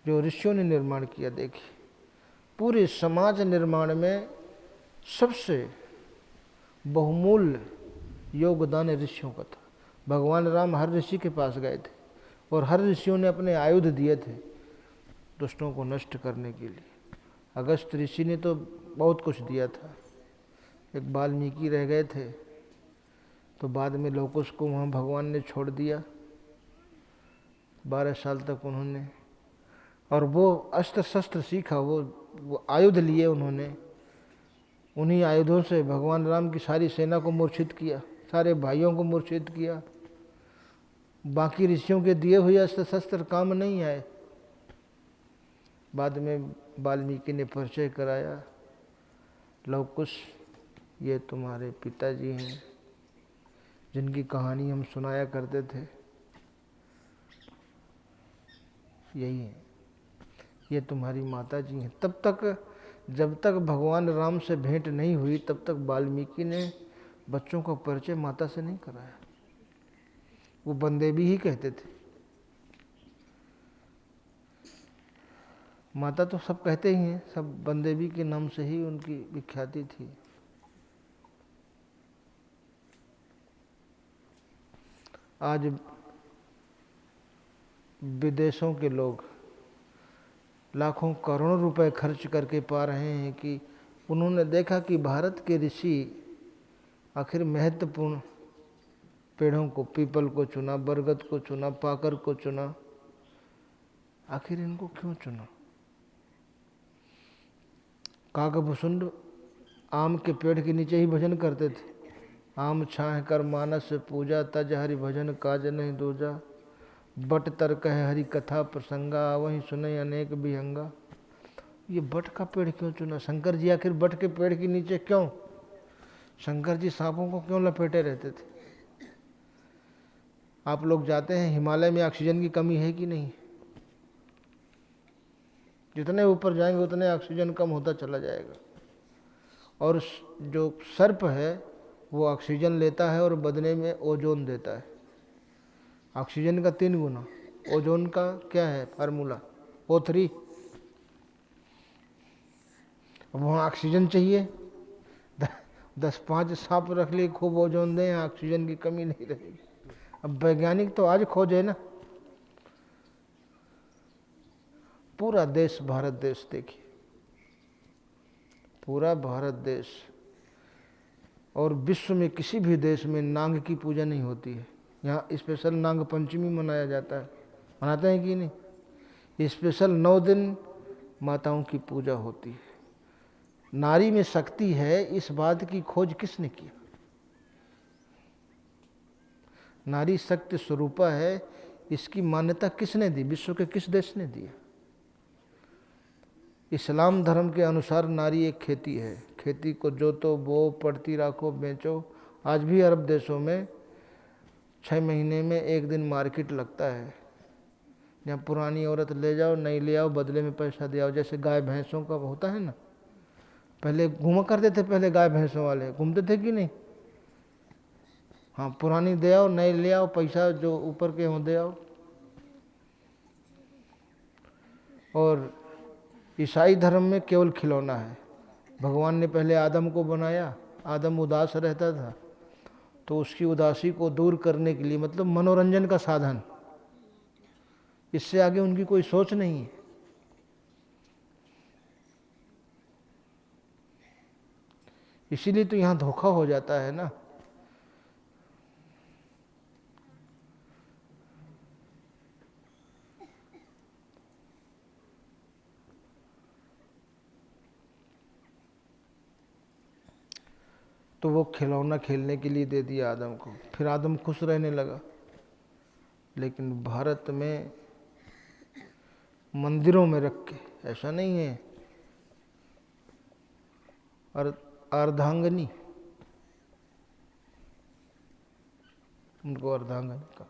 [SPEAKER 1] जो ऋषियों ने निर्माण किया। देखिए, पूरे समाज निर्माण में सबसे बहुमूल्य योगदान ऋषियों का था। भगवान राम हर ऋषि के पास गए थे और हर ऋषियों ने अपने आयुध दिए थे दुष्टों को नष्ट करने के लिए। अगस्त ऋषि ने तो बहुत कुछ दिया था। एक वाल्मीकि रह गए थे, तो बाद में लोकुश को वहाँ भगवान ने छोड़ दिया। 12 साल तक उन्होंने, और वो अस्त्र शस्त्र सीखा, वो आयुध लिए उन्होंने। उन्हीं आयुधों से भगवान राम की सारी सेना को मूर्छित किया, सारे भाइयों को मूर्छित किया। बाकी ऋषियों के दिए हुए अस्त्र शस्त्र काम नहीं आए। बाद में वाल्मीकि ने परिचय कराया, लवकुश ये तुम्हारे पिताजी हैं जिनकी कहानी हम सुनाया करते थे, यही है, ये तुम्हारी माता जी हैं। तब तक, जब तक भगवान राम से भेंट नहीं हुई, तब तक वाल्मीकि ने बच्चों का परिचय माता से नहीं कराया। वो बंदेवी ही कहते थे। माता तो सब कहते ही हैं, सब बंदेवी के नाम से ही उनकी विख्याति थी। आज विदेशों के लोग लाखों करोड़ों रुपए खर्च करके पा रहे हैं कि उन्होंने देखा कि भारत के ऋषि आखिर महत्वपूर्ण पेड़ों को, पीपल को चुना, बरगद को चुना, पाकर को चुना। आखिर इनको क्यों चुना? काकभुसुंड आम के पेड़ के नीचे ही भजन करते थे। आम छाह कर मानस पूजा, तज हरि भजन काज नहीं दूजा। बट तर्क है हरि कथा प्रसंगा, वहीं सुने अनेक विहंगा। ये बट का पेड़ क्यों चुना शंकर जी? आखिर बट के पेड़ के नीचे क्यों? शंकर जी सांपों को क्यों लपेटे रहते थे? आप लोग जाते हैं हिमालय में, ऑक्सीजन की कमी है कि नहीं? जितने ऊपर जाएंगे उतने ऑक्सीजन कम होता चला जाएगा। और जो सर्प है वो ऑक्सीजन लेता है और बदले में ओजोन देता है। ऑक्सीजन का 3 गुना, ओजोन का क्या है फार्मूला? O3। अब वहाँ ऑक्सीजन चाहिए, 10-5 सांप रख लिए, खूब ओजोन दें, ऑक्सीजन की कमी नहीं रहेगी। अब वैज्ञानिक तो आज खोजे ना। पूरा देश भारत देश, देखिए पूरा भारत देश, और विश्व में किसी भी देश में नाग की पूजा नहीं होती है। यहाँ स्पेशल नाग पंचमी मनाया जाता है, मनाते हैं कि नहीं? स्पेशल 9 दिन माताओं की पूजा होती है। नारी में शक्ति है, इस बात की खोज किसने की? नारी शक्ति स्वरूपा है, इसकी मान्यता किसने दी? विश्व के किस देश ने दी? इस्लाम धर्म के अनुसार नारी एक खेती है। खेती को जोतो, बो, पड़ती राखो, बेचो। आज भी अरब देशों में 6 महीने में 1 दिन मार्केट लगता है, जहाँ पुरानी औरत ले जाओ, नहीं ले आओ, बदले में पैसा दे आओ। जैसे गाय भैंसों का होता है ना, पहले घूमा करते थे, पहले गाय भैंसों वाले घूमते थे कि नहीं? हाँ, पुरानी दे आओ, नई ले आओ, पैसा जो ऊपर के हों दे आओ। और ईसाई धर्म में केवल खिलौना है। भगवान ने पहले आदम को बनाया, आदम उदास रहता था, तो उसकी उदासी को दूर करने के लिए, मतलब मनोरंजन का साधन, इससे आगे उनकी कोई सोच नहीं है। इसीलिए तो यहाँ धोखा हो जाता है ना। तो वो खिलौना खेलने के लिए दे दिया आदम को, फिर आदम खुश रहने लगा। लेकिन भारत में मंदिरों में रख के, ऐसा नहीं है, अर्धांगनी, उनको अर्धांगनी का,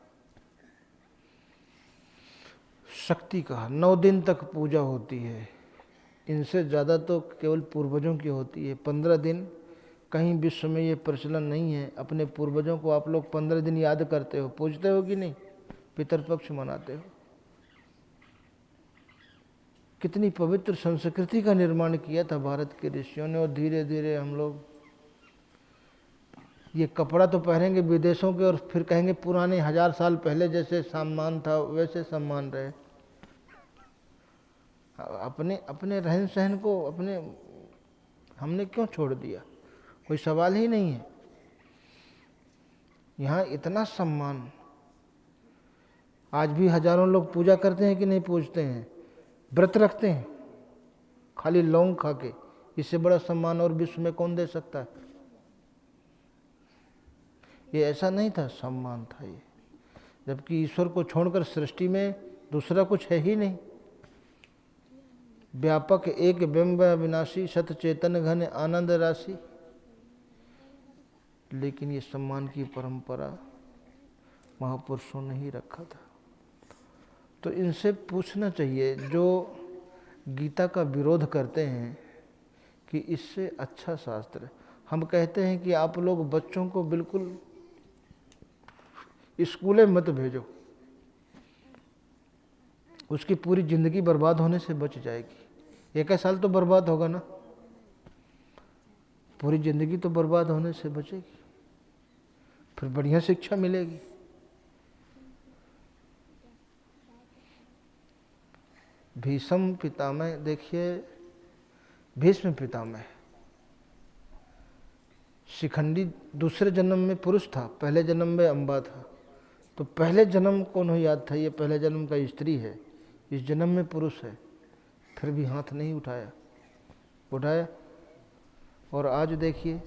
[SPEAKER 1] शक्ति का 9 दिन तक पूजा होती है। इनसे ज़्यादा तो केवल पूर्वजों की होती है। 15 दिन कहीं विश्व में ये प्रचलन नहीं है। अपने पूर्वजों को आप लोग 15 दिन याद करते हो, पूजते हो कि नहीं? पितरपक्ष मनाते हो। कितनी पवित्र संस्कृति का निर्माण किया था भारत के ऋषियों ने। और धीरे धीरे हम लोग ये कपड़ा तो पहनेंगे विदेशों के और फिर कहेंगे पुराने 1000 साल पहले जैसे सम्मान था वैसे सम्मान रहे। अपने अपने रहन सहन को अपने हमने क्यों छोड़ दिया? कोई सवाल ही नहीं है। यहाँ इतना सम्मान, आज भी हजारों लोग पूजा करते हैं कि नहीं पूजते हैं? व्रत रखते हैं खाली लौंग खा के। इससे बड़ा सम्मान और विश्व में कौन दे सकता है? ये ऐसा नहीं था, सम्मान था ये। जबकि ईश्वर को छोड़कर सृष्टि में दूसरा कुछ है ही नहीं। व्यापक एक बिंब अविनाशी, सत चेतन घन आनंद राशि। लेकिन ये सम्मान की परंपरा महापुरुषों ने ही रखा था। तो इनसे पूछना चाहिए जो गीता का विरोध करते हैं कि इससे अच्छा शास्त्र है। हम कहते हैं कि आप लोग बच्चों को बिल्कुल स्कूलें मत भेजो, उसकी पूरी जिंदगी बर्बाद होने से बच जाएगी। 1 साल तो बर्बाद होगा ना, पूरी जिंदगी तो बर्बाद होने से बचेगी, फिर बढ़िया शिक्षा मिलेगी। भीष्म पितामह देखिए, भीष्म पितामह शिखंडी दूसरे जन्म में पुरुष था, पहले जन्म में अम्बा था। तो पहले जन्म को नहीं याद था, ये पहले जन्म का स्त्री है, इस जन्म में पुरुष है, फिर भी हाथ नहीं उठाया। और आज देखिए,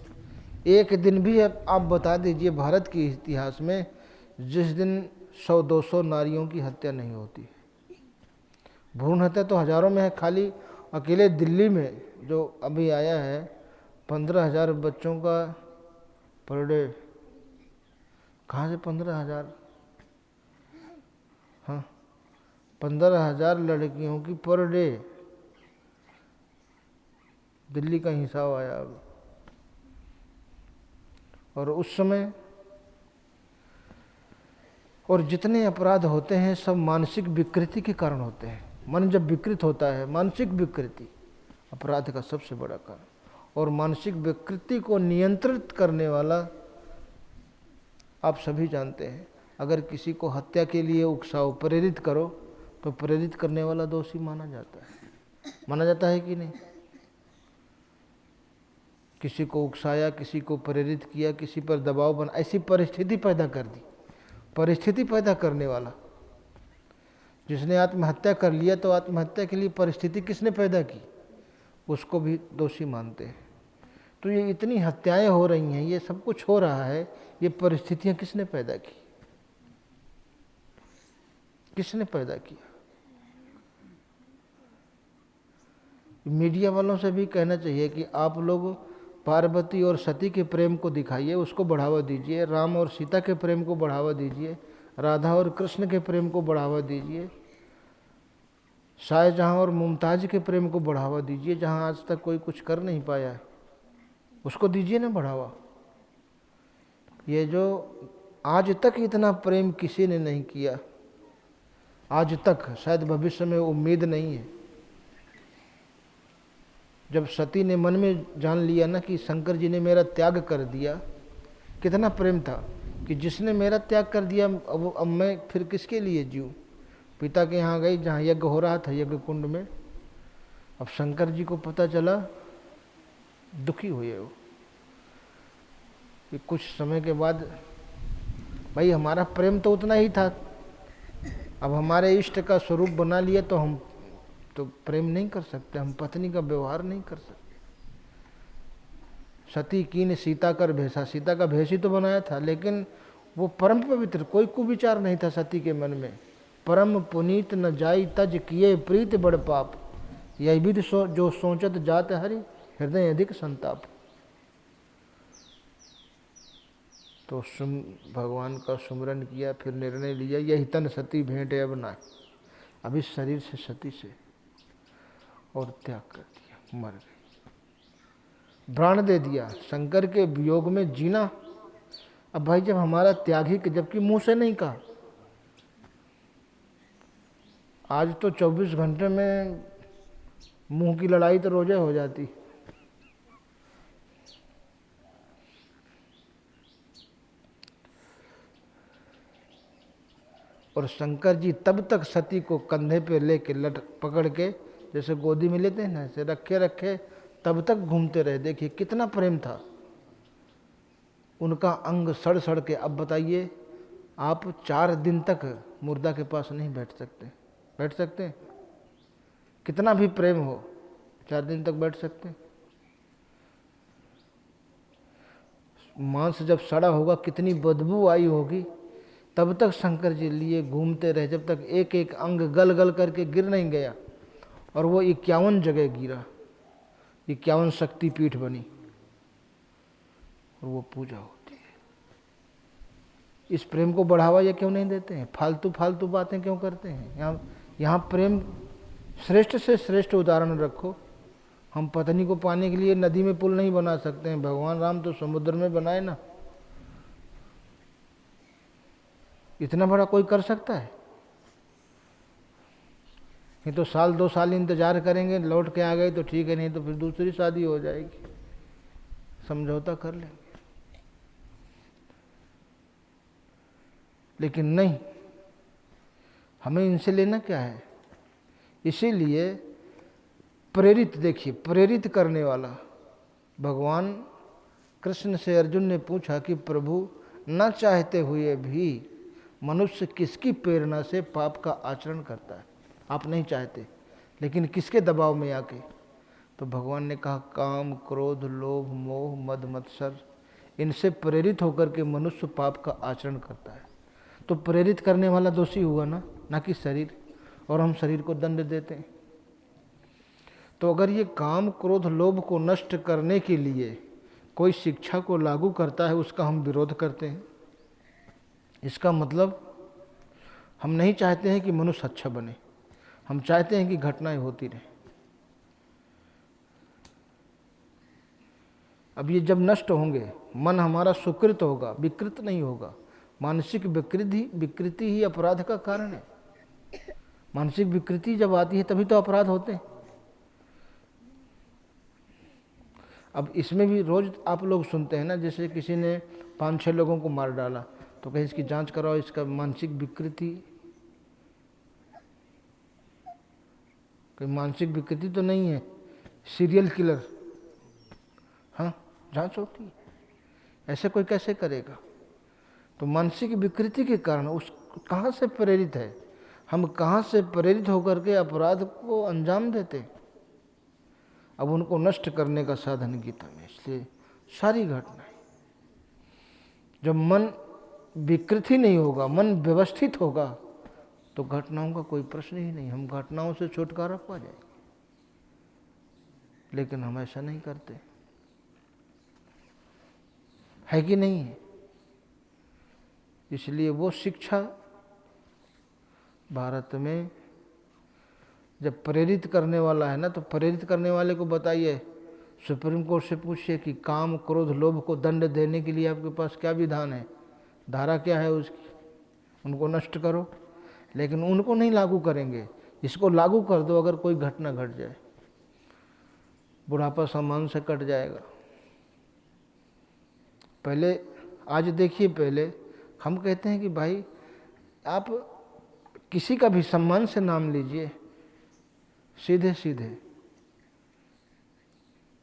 [SPEAKER 1] एक दिन भी आप बता दीजिए भारत के इतिहास में जिस दिन 100-200 नारियों की हत्या नहीं होती। भ्रूण हत्या तो हजारों में है। खाली अकेले दिल्ली में जो अभी आया है 15,000 बच्चों का पर डे। कहाँ से 15,000? हाँ, 15,000 लड़कियों की पर डे दिल्ली का हिसाब आया अब। और उस समय और जितने अपराध होते हैं सब मानसिक विकृति के कारण होते हैं। मन जब विकृत होता है, मानसिक विकृति अपराध का सबसे बड़ा कारण। और मानसिक विकृति को नियंत्रित करने वाला आप सभी जानते हैं। अगर किसी को हत्या के लिए उकसाओ, प्रेरित करो, तो प्रेरित करने वाला दोषी माना जाता है कि नहीं? किसी को उकसाया, किसी को प्रेरित किया, किसी पर दबाव बना, ऐसी परिस्थिति पैदा कर दी। परिस्थिति पैदा करने वाला जिसने आत्महत्या कर लिया, तो आत्महत्या के लिए परिस्थिति किसने पैदा की? उसको भी दोषी मानते हैं। तो ये इतनी हत्याएं हो रही हैं, ये सब कुछ हो रहा है, ये परिस्थितियां किसने पैदा की? किसने पैदा किया? मीडिया वालों से भी कहना चाहिए कि आप लोग पार्वती और सती के प्रेम को दिखाइए, उसको बढ़ावा दीजिए। राम और सीता के प्रेम को बढ़ावा दीजिए। राधा और कृष्ण के प्रेम को बढ़ावा दीजिए। शाहजहां और मुमताज के प्रेम को बढ़ावा दीजिए। जहां आज तक कोई कुछ कर नहीं पाया है, उसको दीजिए ना बढ़ावा। ये जो आज तक इतना प्रेम किसी ने नहीं किया, आज तक, शायद भविष्य में उम्मीद नहीं है। जब सती ने मन में जान लिया ना कि शंकर जी ने मेरा त्याग कर दिया, कितना प्रेम था कि जिसने मेरा त्याग कर दिया, अब मैं फिर किसके लिए जीऊँ? पिता के यहाँ गई जहाँ यज्ञ हो रहा था, यज्ञ कुंड में। अब शंकर जी को पता चला, दुखी हुए वो कि कुछ समय के बाद, भाई हमारा प्रेम तो उतना ही था, अब हमारे इष्ट का स्वरूप बना लिया तो हम तो प्रेम नहीं कर सकते, हम पत्नी का व्यवहार नहीं कर सकते। सती कीन सीता कर भेषा, सीता का भेष ही तो बनाया था, लेकिन वो परम पवित्र, कोई कुविचार नहीं था सती के मन में। परम पुनीत न जाई तज किए प्रीत बड़ पाप, यही विधि जो सोचत जात हरि हृदय अधिक संताप। तो भगवान का सुमरन किया, फिर निर्णय लिया, यही तन सती भेंट अब ना। अब इस शरीर से सती से और त्याग कर दिया, मर गई, प्राण दे दिया। शंकर के वियोग में जीना। अब भाई जब हमारा त्याग ही, जबकि मुंह से नहीं कहा, आज तो 24 घंटे में मुंह की लड़ाई तो रोजे हो जाती। और शंकर जी तब तक सती को कंधे पे लेके लट पकड़ के, जैसे गोदी में लेते हैं ना, ऐसे रखे रखे तब तक घूमते रहे। देखिए कितना प्रेम था। उनका अंग सड़ सड़ के, अब बताइए आप 4 दिन तक मुर्दा के पास नहीं बैठ सकते। बैठ सकते हैं? कितना भी प्रेम हो, 4 दिन तक बैठ सकते हैं? मांस जब सड़ा होगा कितनी बदबू आई होगी। तब तक शंकर जी लिए घूमते रहे, जब तक एक एक अंग गल गल करके गिर नहीं गया। और वो 51 जगह गिरा, 51 शक्तिपीठ बनी और वो पूजा होती है। इस प्रेम को बढ़ावा ये क्यों नहीं देते हैं? फालतू फालतू बातें क्यों करते हैं? यहाँ प्रेम श्रेष्ठ से श्रेष्ठ उदाहरण रखो। हम पत्नी को पाने के लिए नदी में पुल नहीं बना सकते हैं, भगवान राम तो समुद्र में बनाए ना। इतना बड़ा कोई कर सकता है? नहीं तो 1-2 साल इंतजार करेंगे, लौट के आ गए तो ठीक है, नहीं तो फिर दूसरी शादी हो जाएगी, समझौता कर लेंगे। लेकिन नहीं, हमें इनसे लेना क्या है? इसीलिए प्रेरित, देखिए प्रेरित करने वाला भगवान कृष्ण से अर्जुन ने पूछा कि प्रभु, न चाहते हुए भी मनुष्य किसकी प्रेरणा से पाप का आचरण करता है? आप नहीं चाहते, लेकिन किसके दबाव में आके? तो भगवान ने कहा काम, क्रोध, लोभ, मोह, मद, मत्सर, इनसे प्रेरित होकर के मनुष्य पाप का आचरण करता है। तो प्रेरित करने वाला दोषी हुआ ना कि शरीर, और हम शरीर को दंड देते हैं। तो अगर ये काम, क्रोध, लोभ को नष्ट करने के लिए कोई शिक्षा को लागू करता है, उसका हम विरोध करते हैं। इसका मतलब हम नहीं चाहते हैं कि मनुष्य अच्छा बने, हम चाहते हैं कि घटनाएं होती रहें। अब ये जब नष्ट होंगे, मन हमारा सुकृत होगा, विकृत नहीं होगा। मानसिक विकृति ही अपराध का कारण है। मानसिक विकृति जब आती है तभी तो अपराध होते हैं। अब इसमें भी रोज आप लोग सुनते हैं ना, जैसे किसी ने 5-6 लोगों को मार डाला तो कहीं इसकी जांच कराओ, इसका मानसिक विकृति, कोई मानसिक विकृति तो नहीं है, सीरियल किलर, हाँ जांच होती है। ऐसे कोई कैसे करेगा? तो मानसिक विकृति के कारण उस कहाँ से प्रेरित है, हम कहाँ से प्रेरित होकर के अपराध को अंजाम देते। अब उनको नष्ट करने का साधन गीता में। इसलिए सारी घटनाएं, जब मन विकृति नहीं होगा, मन व्यवस्थित होगा, तो घटनाओं का कोई प्रश्न ही नहीं, हम घटनाओं से छुटकारा पा जाएंगे। लेकिन हम ऐसा नहीं करते, है कि नहीं है? इसलिए वो शिक्षा भारत में जब प्रेरित करने वाला है ना, तो प्रेरित करने वाले को बताइए, सुप्रीम कोर्ट से पूछिए कि काम, क्रोध, लोभ को दंड देने के लिए आपके पास क्या विधान है, धारा क्या है उसकी, उनको नष्ट करो। लेकिन उनको नहीं लागू करेंगे। इसको लागू कर दो, अगर कोई घटना घट जाए, बुढ़ापा सामान से कट जाएगा। पहले, आज देखिए, पहले हम कहते हैं कि भाई आप किसी का भी सम्मान से नाम लीजिए, सीधे सीधे,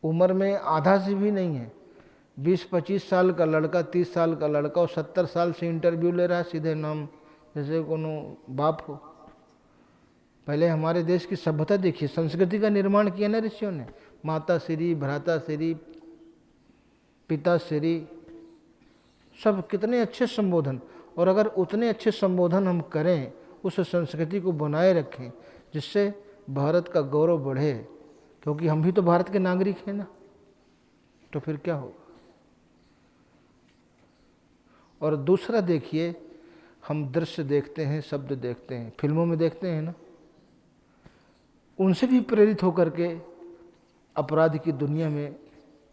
[SPEAKER 1] उम्र में आधा से भी नहीं है, 20-25 साल का लड़का, 30 साल का लड़का और 70 साल से इंटरव्यू ले रहा है, सीधे नाम, जैसे कोनो बाप हो। पहले हमारे देश की सभ्यता देखिए, संस्कृति का निर्माण किया ना ऋषियों ने, माता श्री, भ्राता श्री, पिता श्री, सब कितने अच्छे संबोधन। और अगर उतने अच्छे संबोधन हम करें, उस संस्कृति को बनाए रखें, जिससे भारत का गौरव बढ़े, क्योंकि हम भी तो भारत के नागरिक हैं ना, तो फिर क्या होगा। और दूसरा देखिए, हम दृश्य देखते हैं, शब्द देखते हैं, फिल्मों में देखते हैं ना, उनसे भी प्रेरित होकर के अपराध की दुनिया में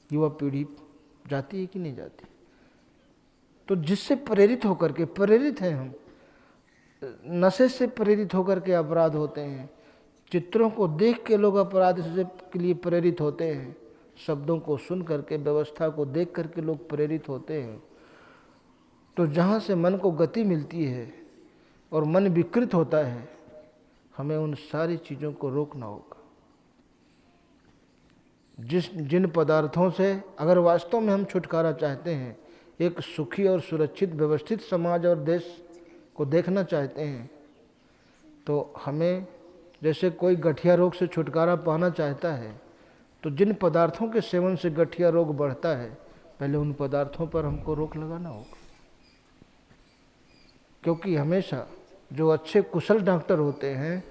[SPEAKER 1] युवा पीढ़ी जाती है कि नहीं जाती? तो जिससे प्रेरित होकर के, प्रेरित हैं हम, नशे से प्रेरित होकर के अपराध होते हैं, चित्रों को देख के लोग अपराध से के लिए प्रेरित होते हैं, शब्दों को सुन करके, व्यवस्था को देख करके लोग प्रेरित होते हैं। तो जहाँ से मन को गति मिलती है और मन विकृत होता है, हमें उन सारी चीज़ों को रोकना होगा। जिन पदार्थों से अगर वास्तव में हम छुटकारा चाहते हैं, एक सुखी और सुरक्षित व्यवस्थित समाज और देश को देखना चाहते हैं, तो हमें, जैसे कोई गठिया रोग से छुटकारा पाना चाहता है, तो जिन पदार्थों के सेवन से गठिया रोग बढ़ता है, पहले उन पदार्थों पर हमको रोक लगाना होगा। क्योंकि हमेशा जो अच्छे कुशल डॉक्टर होते हैं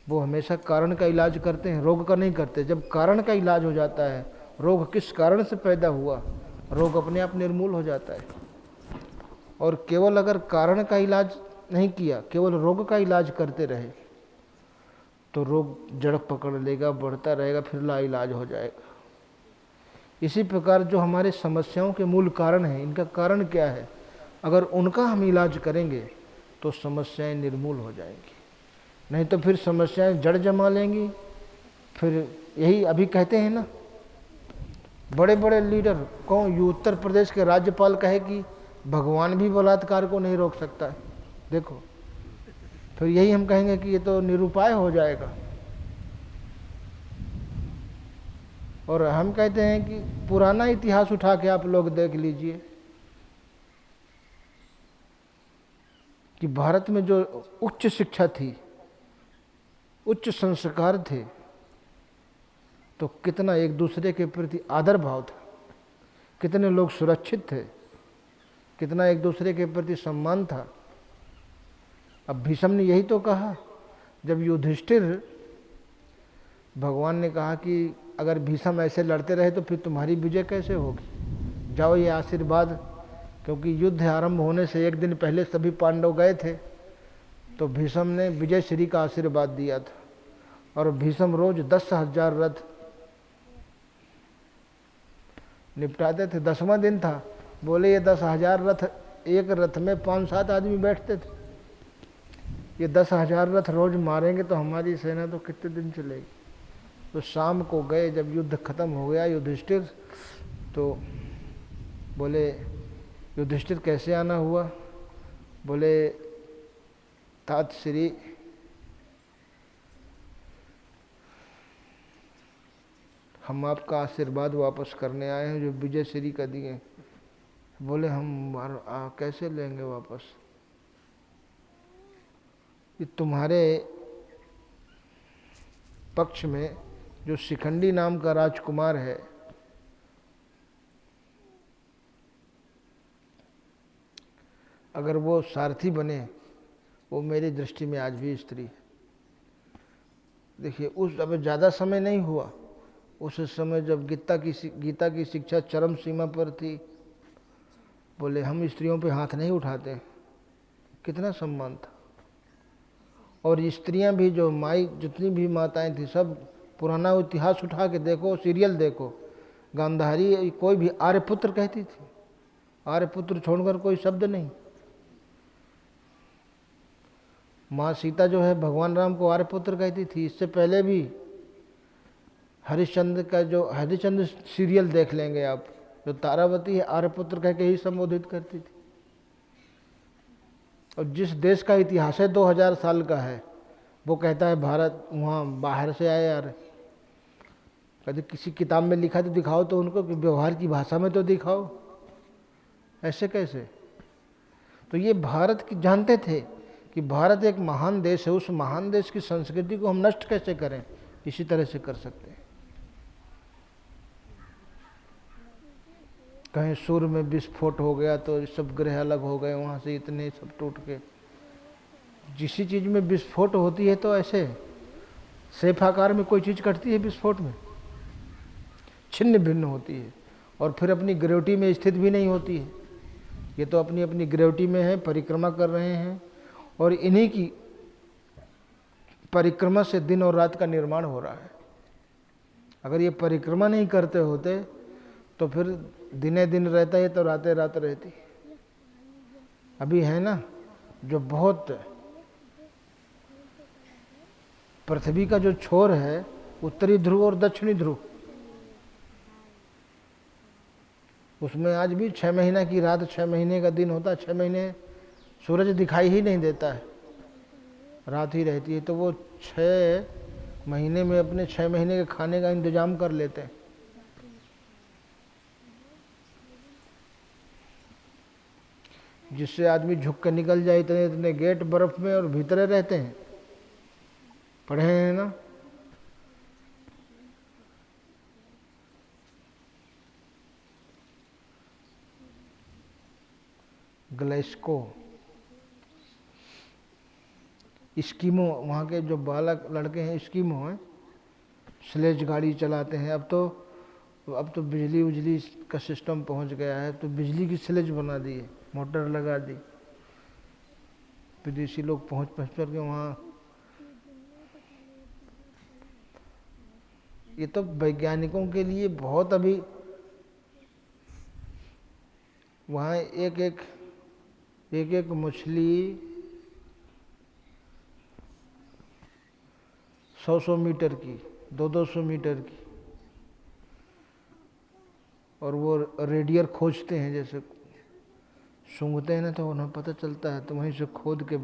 [SPEAKER 1] वो हमेशा कारण का इलाज करते हैं, रोग का नहीं करते। जब कारण का इलाज हो जाता है, रोग किस कारण से पैदा हुआ, रोग अपने आप निर्मूल हो जाता है। और केवल अगर कारण का इलाज नहीं किया, केवल रोग का इलाज करते रहे, तो रोग जड़ पकड़ लेगा, बढ़ता रहेगा, फिर लाइलाज हो जाएगा। इसी प्रकार जो हमारे समस्याओं के मूल कारण हैं, इनका कारण क्या है, अगर उनका हम इलाज करेंगे तो समस्याएं निर्मूल हो जाएंगी। नहीं तो फिर समस्याएं जड़ जमा लेंगी। फिर यही अभी कहते हैं ना, बड़े बड़े लीडर, कौन, उत्तर प्रदेश के राज्यपाल कहे कि भगवान भी बलात्कार को नहीं रोक सकता है। देखो, फिर यही हम कहेंगे कि ये तो निरुपाय हो जाएगा। और हम कहते हैं कि पुराना इतिहास उठा के आप लोग देख लीजिए कि भारत में जो उच्च शिक्षा थी, उच्च संस्कार थे, तो कितना एक दूसरे के प्रति आदर भाव था, कितने लोग सुरक्षित थे, कितना एक दूसरे के प्रति सम्मान था। अब भीष्म ने यही तो कहा, जब युधिष्ठिर, भगवान ने कहा कि अगर भीष्म ऐसे लड़ते रहे तो फिर तुम्हारी विजय कैसे होगी, जाओ ये आशीर्वाद, क्योंकि युद्ध आरंभ होने से एक दिन पहले सभी पांडव गए थे, तो भीष्म ने विजय श्री का आशीर्वाद दिया था। और भीष्म रोज 10,000 रथ निपटाते थे। 10वां दिन था, बोले ये 10,000 रथ, एक रथ में 5-7 आदमी बैठते थे, ये 10,000 रथ रोज मारेंगे तो हमारी सेना तो कितने दिन चलेगी। तो शाम को गए, जब युद्ध खत्म हो गया, युधिष्ठिर तो बोले, युधिष्ठिर कैसे आना हुआ, बोले तात श्री, हम आपका आशीर्वाद वापस करने आए हैं जो विजय श्री का दिए। बोले हम कैसे लेंगे वापस, कि तुम्हारे पक्ष में जो शिखंडी नाम का राजकुमार है, अगर वो सारथी बने, वो मेरी दृष्टि में आज भी स्त्री है। देखिए, उस अब ज़्यादा समय नहीं हुआ, उस समय जब गीता की शिक्षा चरम सीमा पर थी, बोले हम स्त्रियों पे हाथ नहीं उठाते। कितना सम्मान था। और स्त्रियां भी, जो माई, जितनी भी माताएं थी, सब पुराना इतिहास उठा के देखो, सीरियल देखो, गांधारी कोई भी आर्यपुत्र कहती थी, आर्यपुत्र छोड़कर कोई शब्द नहीं। माँ सीता जो है भगवान राम को आर्यपुत्र कहती थी। इससे पहले भी हरिश्चंद्र का, जो हरिश्चंद्र सीरियल देख लेंगे आप, जो तारावती है आर्यपुत्र कह के ही संबोधित करती थी। और जिस देश का इतिहास है 2000 साल का है, वो कहता है भारत वहाँ बाहर से आए। यार कभी किसी किताब में लिखा तो दिखाओ, तो उनको व्यवहार की भाषा में तो दिखाओ, ऐसे कैसे। तो ये भारत की जानते थे कि भारत एक महान देश है, उस महान देश की संस्कृति को हम नष्ट कैसे करें, इसी तरह से कर सकते हैं। कहीं सूर्य में विस्फोट हो गया तो सब ग्रह अलग हो गए, वहाँ से इतने सब टूट के। जिसी चीज़ में विस्फोट होती है तो ऐसे सेफ आकार में कोई चीज़ कटती है, विस्फोट में छिन्न भिन्न होती है, और फिर अपनी ग्रेविटी में स्थित भी नहीं होती है। ये तो अपनी अपनी ग्रेविटी में है, परिक्रमा कर रहे हैं, और इन्हीं की परिक्रमा से दिन और रात का निर्माण हो रहा है। अगर ये परिक्रमा नहीं करते होते तो फिर दिने दिन रहता है तो रातें रात रहती। अभी है ना जो बहुत पृथ्वी का जो छोर है, उत्तरी ध्रुव और दक्षिणी ध्रुव, उसमें आज भी 6 महीना की रात 6 महीने का दिन होता है। 6 महीने सूरज दिखाई ही नहीं देता है, रात ही रहती है। तो वो 6 महीने में अपने 6 महीने के खाने का इंतजाम कर लेते हैं। जिससे आदमी झुक के निकल जाए, इतने इतने गेट बर्फ में और भीतरे रहते हैं। पढ़े हैं ना? ग्लास्को, स्कीमो, वहाँ के जो बालक लड़के हैं स्कीमो हैं, स्लेज गाड़ी चलाते हैं। अब तो बिजली उजली का सिस्टम पहुँच गया है, तो बिजली की स्लेज बना दी है, मोटर लगा दी। विदेशी लोग पहुँच कर के वहाँ, ये तो वैज्ञानिकों के लिए बहुत अभी वहाँ एक एक मछली 100-100 मीटर की, 200-200 मीटर की, और वो रेडियर खोजते हैं, जैसे सूंघते हैं ना तो उन्हें पता चलता है, तो वहीं से खोद के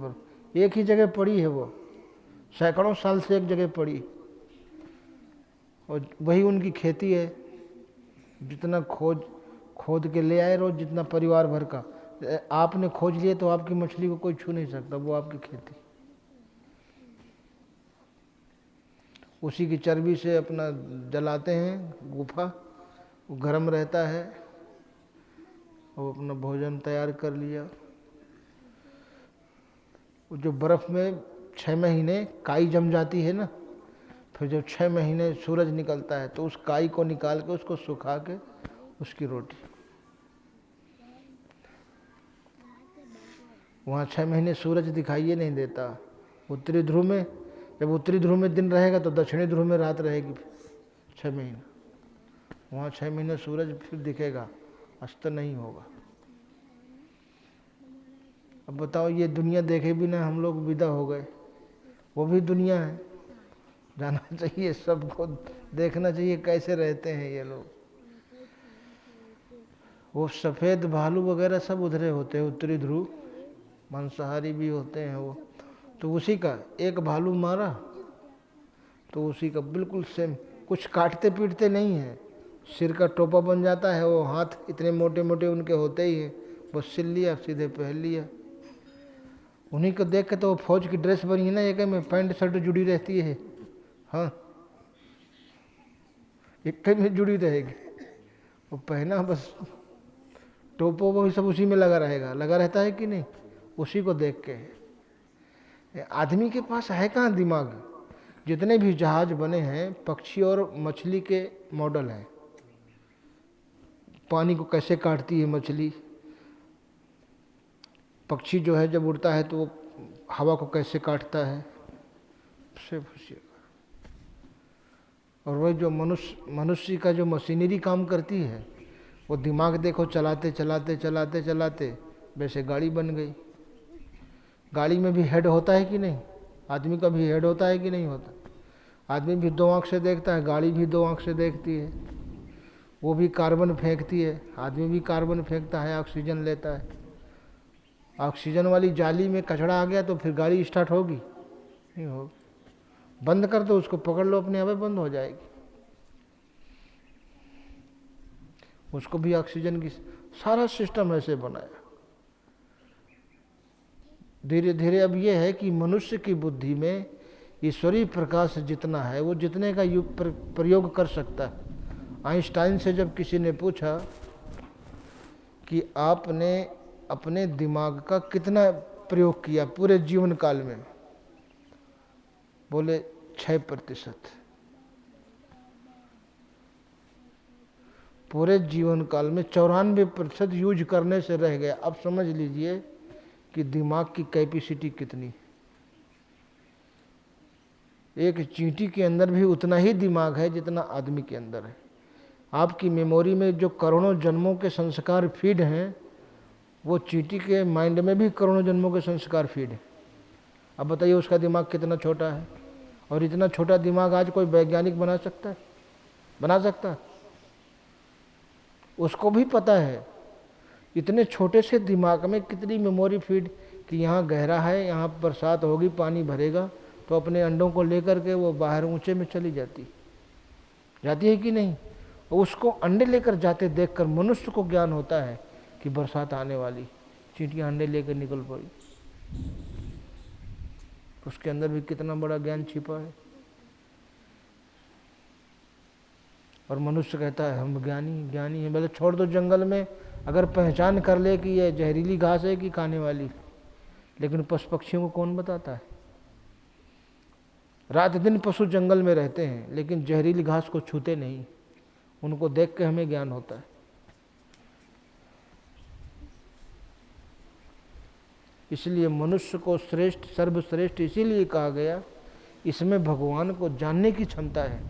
[SPEAKER 1] एक ही जगह पड़ी है, वो सैकड़ों साल से एक जगह पड़ी, और वही उनकी खेती है। जितना खोद के ले आए रोज, जितना परिवार भर का आपने खोज लिए, तो आपकी मछली को कोई छू नहीं सकता, वो आपकी खेती। उसी की चर्बी से अपना जलाते हैं गुफा, वो गर्म रहता है, वो अपना भोजन तैयार कर लिया। वो जो बर्फ़ में 6 महीने काई जम जाती है ना, फिर जब 6 महीने सूरज निकलता है तो उस काई को निकाल के उसको सुखा के उसकी रोटी। वहाँ 6 महीने सूरज दिखाइए नहीं देता। उत्तरी ध्रुव में, जब उत्तरी ध्रुव में दिन रहेगा तो दक्षिणी ध्रुव में रात रहेगी 6 महीने। वहाँ 6 महीने सूरज फिर दिखेगा, अस्त नहीं होगा। अब बताओ, ये दुनिया देखे बिना हम लोग विदा हो गए, वो भी दुनिया है, जाना चाहिए, सबको देखना चाहिए कैसे रहते हैं ये लोग। वो सफ़ेद भालू वगैरह सब उधरे होते हैं, उत्तरी ध्रुव, मांसाहारी भी होते हैं वो। तो उसी का एक भालू मारा तो उसी का बिल्कुल सेम, कुछ काटते पीटते नहीं है, सिर का टोपा बन जाता है, वो हाथ इतने मोटे मोटे उनके होते ही हैं, बस सिल लिया, सीधे पहन लिया। उन्हीं को देख के तो वो फौज की ड्रेस बनी है ना, एक में पैंट शर्ट जुड़ी रहती है, हाँ, एक में जुड़ी रहेगी, वो पहना बस, टोपो वो सब उसी में लगा रहेगा, लगा रहता है कि नहीं, उसी को देख के। आदमी के पास है कहाँ दिमाग? जितने भी जहाज बने हैं पक्षी और मछली के मॉडल हैं। पानी को कैसे काटती है मछली, पक्षी जो है जब उड़ता है तो वो हवा को कैसे काटता है, और वही जो मनुष्य का जो मशीनरी काम करती है, वो दिमाग देखो चलाते चलाते चलाते चलाते वैसे गाड़ी बन गई। गाड़ी में भी हेड होता है कि नहीं? आदमी का भी हेड होता है कि नहीं होता? आदमी भी 2 आँख से देखता है, गाड़ी भी 2 आँख से देखती है, वो भी कार्बन फेंकती है, आदमी भी कार्बन फेंकता है, ऑक्सीजन लेता है। ऑक्सीजन वाली जाली में कचरा आ गया तो फिर गाड़ी स्टार्ट होगी? नहीं होगी। बंद कर दो उसको, पकड़ लो, अपने आप बंद हो जाएगी। उसको भी ऑक्सीजन की, सारा सिस्टम ऐसे बनाया। धीरे धीरे अब ये है कि मनुष्य की बुद्धि में ईश्वरीय प्रकाश जितना है, वो जितने का प्रयोग कर सकता है। आइंस्टाइन से जब किसी ने पूछा कि आपने अपने दिमाग का कितना प्रयोग किया पूरे जीवन काल में, बोले 6%। पूरे जीवन काल में 94% यूज करने से रह गया। अब समझ लीजिए कि दिमाग की कैपेसिटी कितनी। एक चींटी के अंदर भी उतना ही दिमाग है जितना आदमी के अंदर है। आपकी मेमोरी में जो करोड़ों जन्मों के संस्कार फीड हैं, वो चींटी के माइंड में भी करोड़ों जन्मों के संस्कार फीड हैं। अब बताइए उसका दिमाग कितना छोटा है। और इतना छोटा दिमाग आज कोई वैज्ञानिक बना सकता है? बना सकता है? उसको भी पता है इतने छोटे से दिमाग में कितनी मेमोरी फीड, कि यहाँ गहरा है, यहाँ बरसात होगी, पानी भरेगा, तो अपने अंडों को लेकर के वो बाहर ऊंचे में चली जाती है कि नहीं? उसको अंडे लेकर जाते देखकर मनुष्य को ज्ञान होता है कि बरसात आने वाली। चींटियाँ अंडे लेकर निकल पड़ी। उसके अंदर भी कितना बड़ा ज्ञान छिपा है। और मनुष्य कहता है हम ज्ञानी हैं। बोले छोड़ दो, जंगल में अगर पहचान कर ले कि ये जहरीली घास है कि खाने वाली, लेकिन पशु पक्षियों को कौन बताता है? रात दिन पशु जंगल में रहते हैं लेकिन जहरीली घास को छूते नहीं। उनको देख के हमें ज्ञान होता है। इसलिए मनुष्य को श्रेष्ठ, सर्वश्रेष्ठ इसीलिए कहा गया, इसमें भगवान को जानने की क्षमता है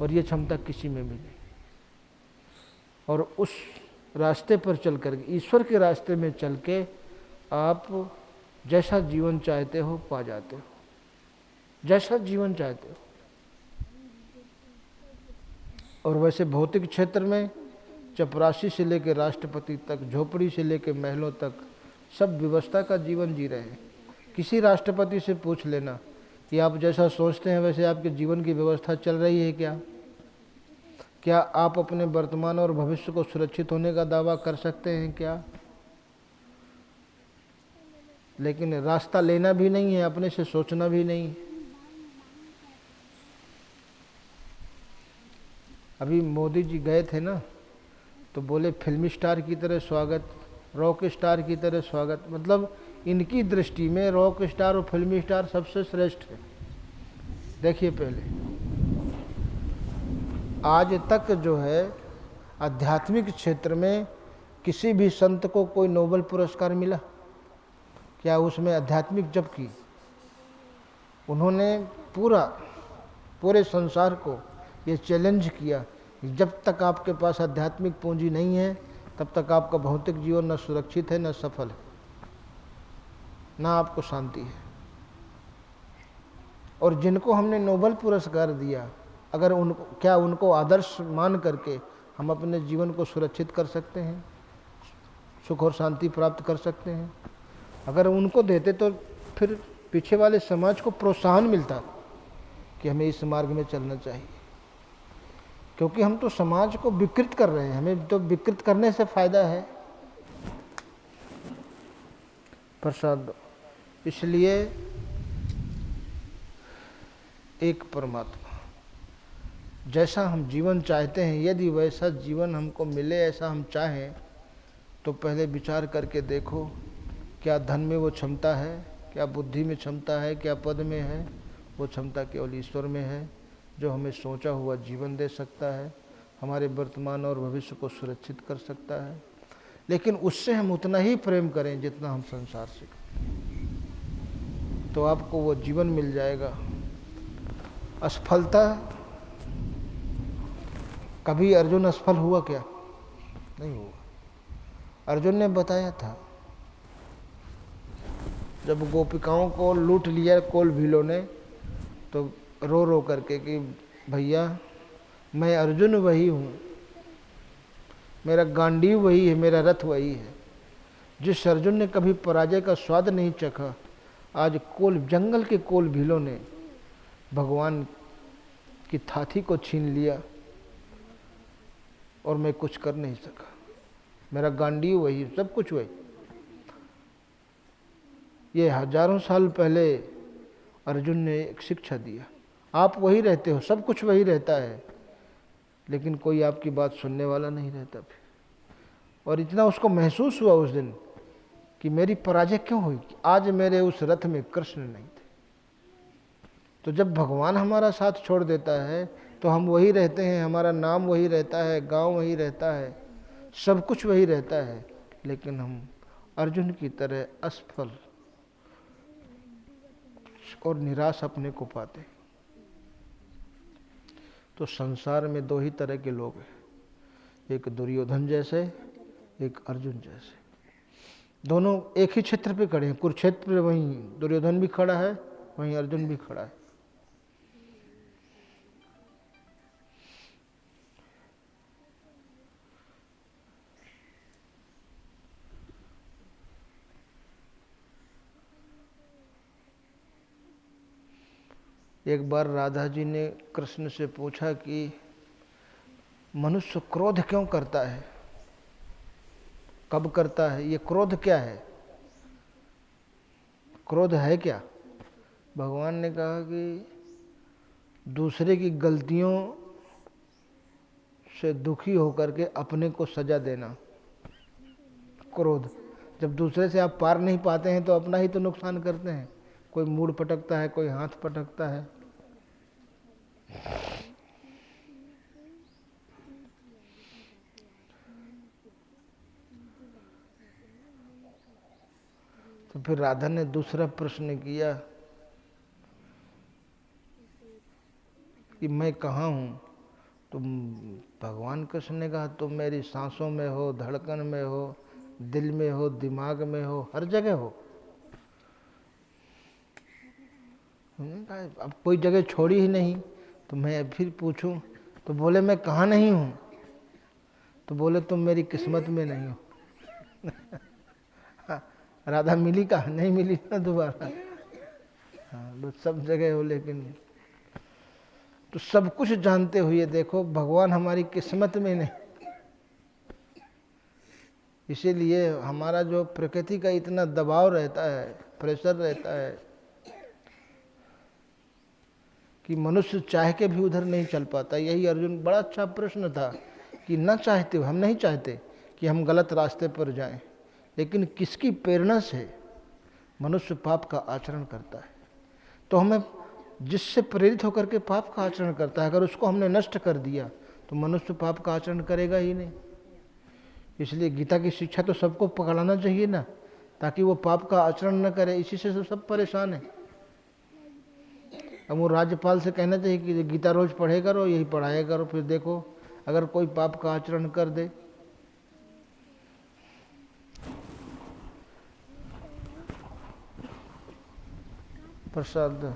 [SPEAKER 1] और ये क्षमता किसी में भी नहीं। और उस रास्ते पर चल कर, ईश्वर के रास्ते में चल के आप जैसा जीवन चाहते हो पा जाते हो, जैसा जीवन चाहते हो। और वैसे भौतिक क्षेत्र में चपरासी से लेकर राष्ट्रपति तक, झोपड़ी से लेकर महलों तक, सब व्यवस्था का जीवन जी रहे हैं। किसी राष्ट्रपति से पूछ लेना कि आप जैसा सोचते हैं वैसे आपके जीवन की व्यवस्था चल रही है क्या? क्या आप अपने वर्तमान और भविष्य को सुरक्षित होने का दावा कर सकते हैं क्या? लेकिन रास्ता लेना भी नहीं है, अपने से सोचना भी नहीं। अभी मोदी जी गए थे ना, तो बोले फिल्मी स्टार की तरह स्वागत, रॉक स्टार की तरह स्वागत। मतलब इनकी दृष्टि में रॉक स्टार और फिल्मी स्टार सबसे श्रेष्ठ है। देखिए पहले, आज तक जो है आध्यात्मिक क्षेत्र में किसी भी संत को कोई नोबेल पुरस्कार मिला क्या? उसमें आध्यात्मिक जप की। उन्होंने पूरे संसार को ये चैलेंज किया कि जब तक आपके पास आध्यात्मिक पूंजी नहीं है तब तक आपका भौतिक जीवन न सुरक्षित है, न सफल है, ना आपको शांति है। और जिनको हमने नोबेल पुरस्कार दिया, अगर उनको आदर्श मान करके हम अपने जीवन को सुरक्षित कर सकते हैं, सुख और शांति प्राप्त कर सकते हैं? अगर उनको देते तो फिर पीछे वाले समाज को प्रोत्साहन मिलता कि हमें इस मार्ग में चलना चाहिए। क्योंकि हम तो समाज को विकृत कर रहे हैं, हमें तो विकृत करने से फायदा है। प्रसाद दो। इसलिए एक परमात्मा, जैसा हम जीवन चाहते हैं, यदि वैसा जीवन हमको मिले, ऐसा हम चाहें, तो पहले विचार करके देखो क्या धन में वो क्षमता है, क्या बुद्धि में क्षमता है, क्या पद में है। वो क्षमता केवल ईश्वर में है, जो हमें सोचा हुआ जीवन दे सकता है, हमारे वर्तमान और भविष्य को सुरक्षित कर सकता है। लेकिन उससे हम उतना ही प्रेम करें जितना हम संसार से करें, तो आपको वो जीवन मिल जाएगा। असफलता, कभी अर्जुन असफल हुआ क्या? नहीं हुआ। अर्जुन ने बताया था, जब गोपिकाओं को लूट लिया कोल भीलों ने, तो रो रो करके कि भैया मैं अर्जुन वही हूँ, मेरा गांडीव वही है, मेरा रथ वही है। जिस अर्जुन ने कभी पराजय का स्वाद नहीं चखा, आज जंगल के कोल भीलों ने भगवान की थाती को छीन लिया और मैं कुछ कर नहीं सका। मेरा गांडीव वही, सब कुछ वही। ये हजारों साल पहले अर्जुन ने एक शिक्षा दिया। आप वही रहते हो, सब कुछ वही रहता है, लेकिन कोई आपकी बात सुनने वाला नहीं रहता फिर। और इतना उसको महसूस हुआ उस दिन कि मेरी पराजय क्यों हुई, आज मेरे उस रथ में कृष्ण नहीं थे। तो जब भगवान हमारा साथ छोड़ देता है तो हम वही रहते हैं, हमारा नाम वही रहता है, गांव वही रहता है, सब कुछ वही रहता है, लेकिन हम अर्जुन की तरह असफल और निराश अपने को पाते। तो संसार में दो ही तरह के लोग हैं, एक दुर्योधन जैसे, एक अर्जुन जैसे। दोनों एक ही क्षेत्र पे खड़े हैं, कुरुक्षेत्र पे वहीं दुर्योधन भी खड़ा है, वहीं अर्जुन भी खड़ा है। एक बार राधा जी ने कृष्ण से पूछा कि मनुष्य क्रोध क्यों करता है, कब करता है, ये क्रोध क्या है, क्रोध है क्या? भगवान ने कहा कि दूसरे की गलतियों से दुखी होकर के अपने को सजा देना, क्रोध। जब दूसरे से आप पार नहीं पाते हैं तो अपना ही तो नुकसान करते हैं। कोई मूड पटकता है, कोई हाथ पटकता है। तो फिर राधा ने दूसरा प्रश्न किया कि मैं कहाँ हूँ? तो भगवान कृष्ण ने कहा तुम मेरी सांसों में हो, धड़कन में हो, दिल में हो, दिमाग में हो, हर जगह हो। अब कोई जगह छोड़ी ही नहीं। तो मैं फिर पूछूं तो बोले मैं कहाँ नहीं हूँ? तो बोले तुम मेरी किस्मत में नहीं हो। राधा मिली कहाँ? नहीं मिली ना दोबारा। हाँ, तो सब जगह हो, लेकिन तो सब कुछ जानते हुए देखो भगवान हमारी किस्मत में नहीं। इसीलिए हमारा जो प्रकृति का इतना दबाव रहता है, प्रेशर रहता है कि मनुष्य चाह के भी उधर नहीं चल पाता। यही अर्जुन, बड़ा अच्छा प्रश्न था कि न चाहते, हम नहीं चाहते कि हम गलत रास्ते पर जाएं, लेकिन किसकी प्रेरणा से मनुष्य पाप का आचरण करता है? तो हमें जिससे प्रेरित होकर के पाप का आचरण करता है, अगर उसको हमने नष्ट कर दिया तो मनुष्य पाप का आचरण करेगा ही नहीं। इसलिए गीता की शिक्षा तो सबको पकड़ाना चाहिए ना, ताकि वो पाप का आचरण न करे। इसी से तो सब परेशान है। अब वो राज्यपाल से कहना चाहिए कि गीता रोज पढ़े करो, यही पढ़ाया करो, फिर देखो अगर कोई पाप का आचरण कर दे। प्रसाद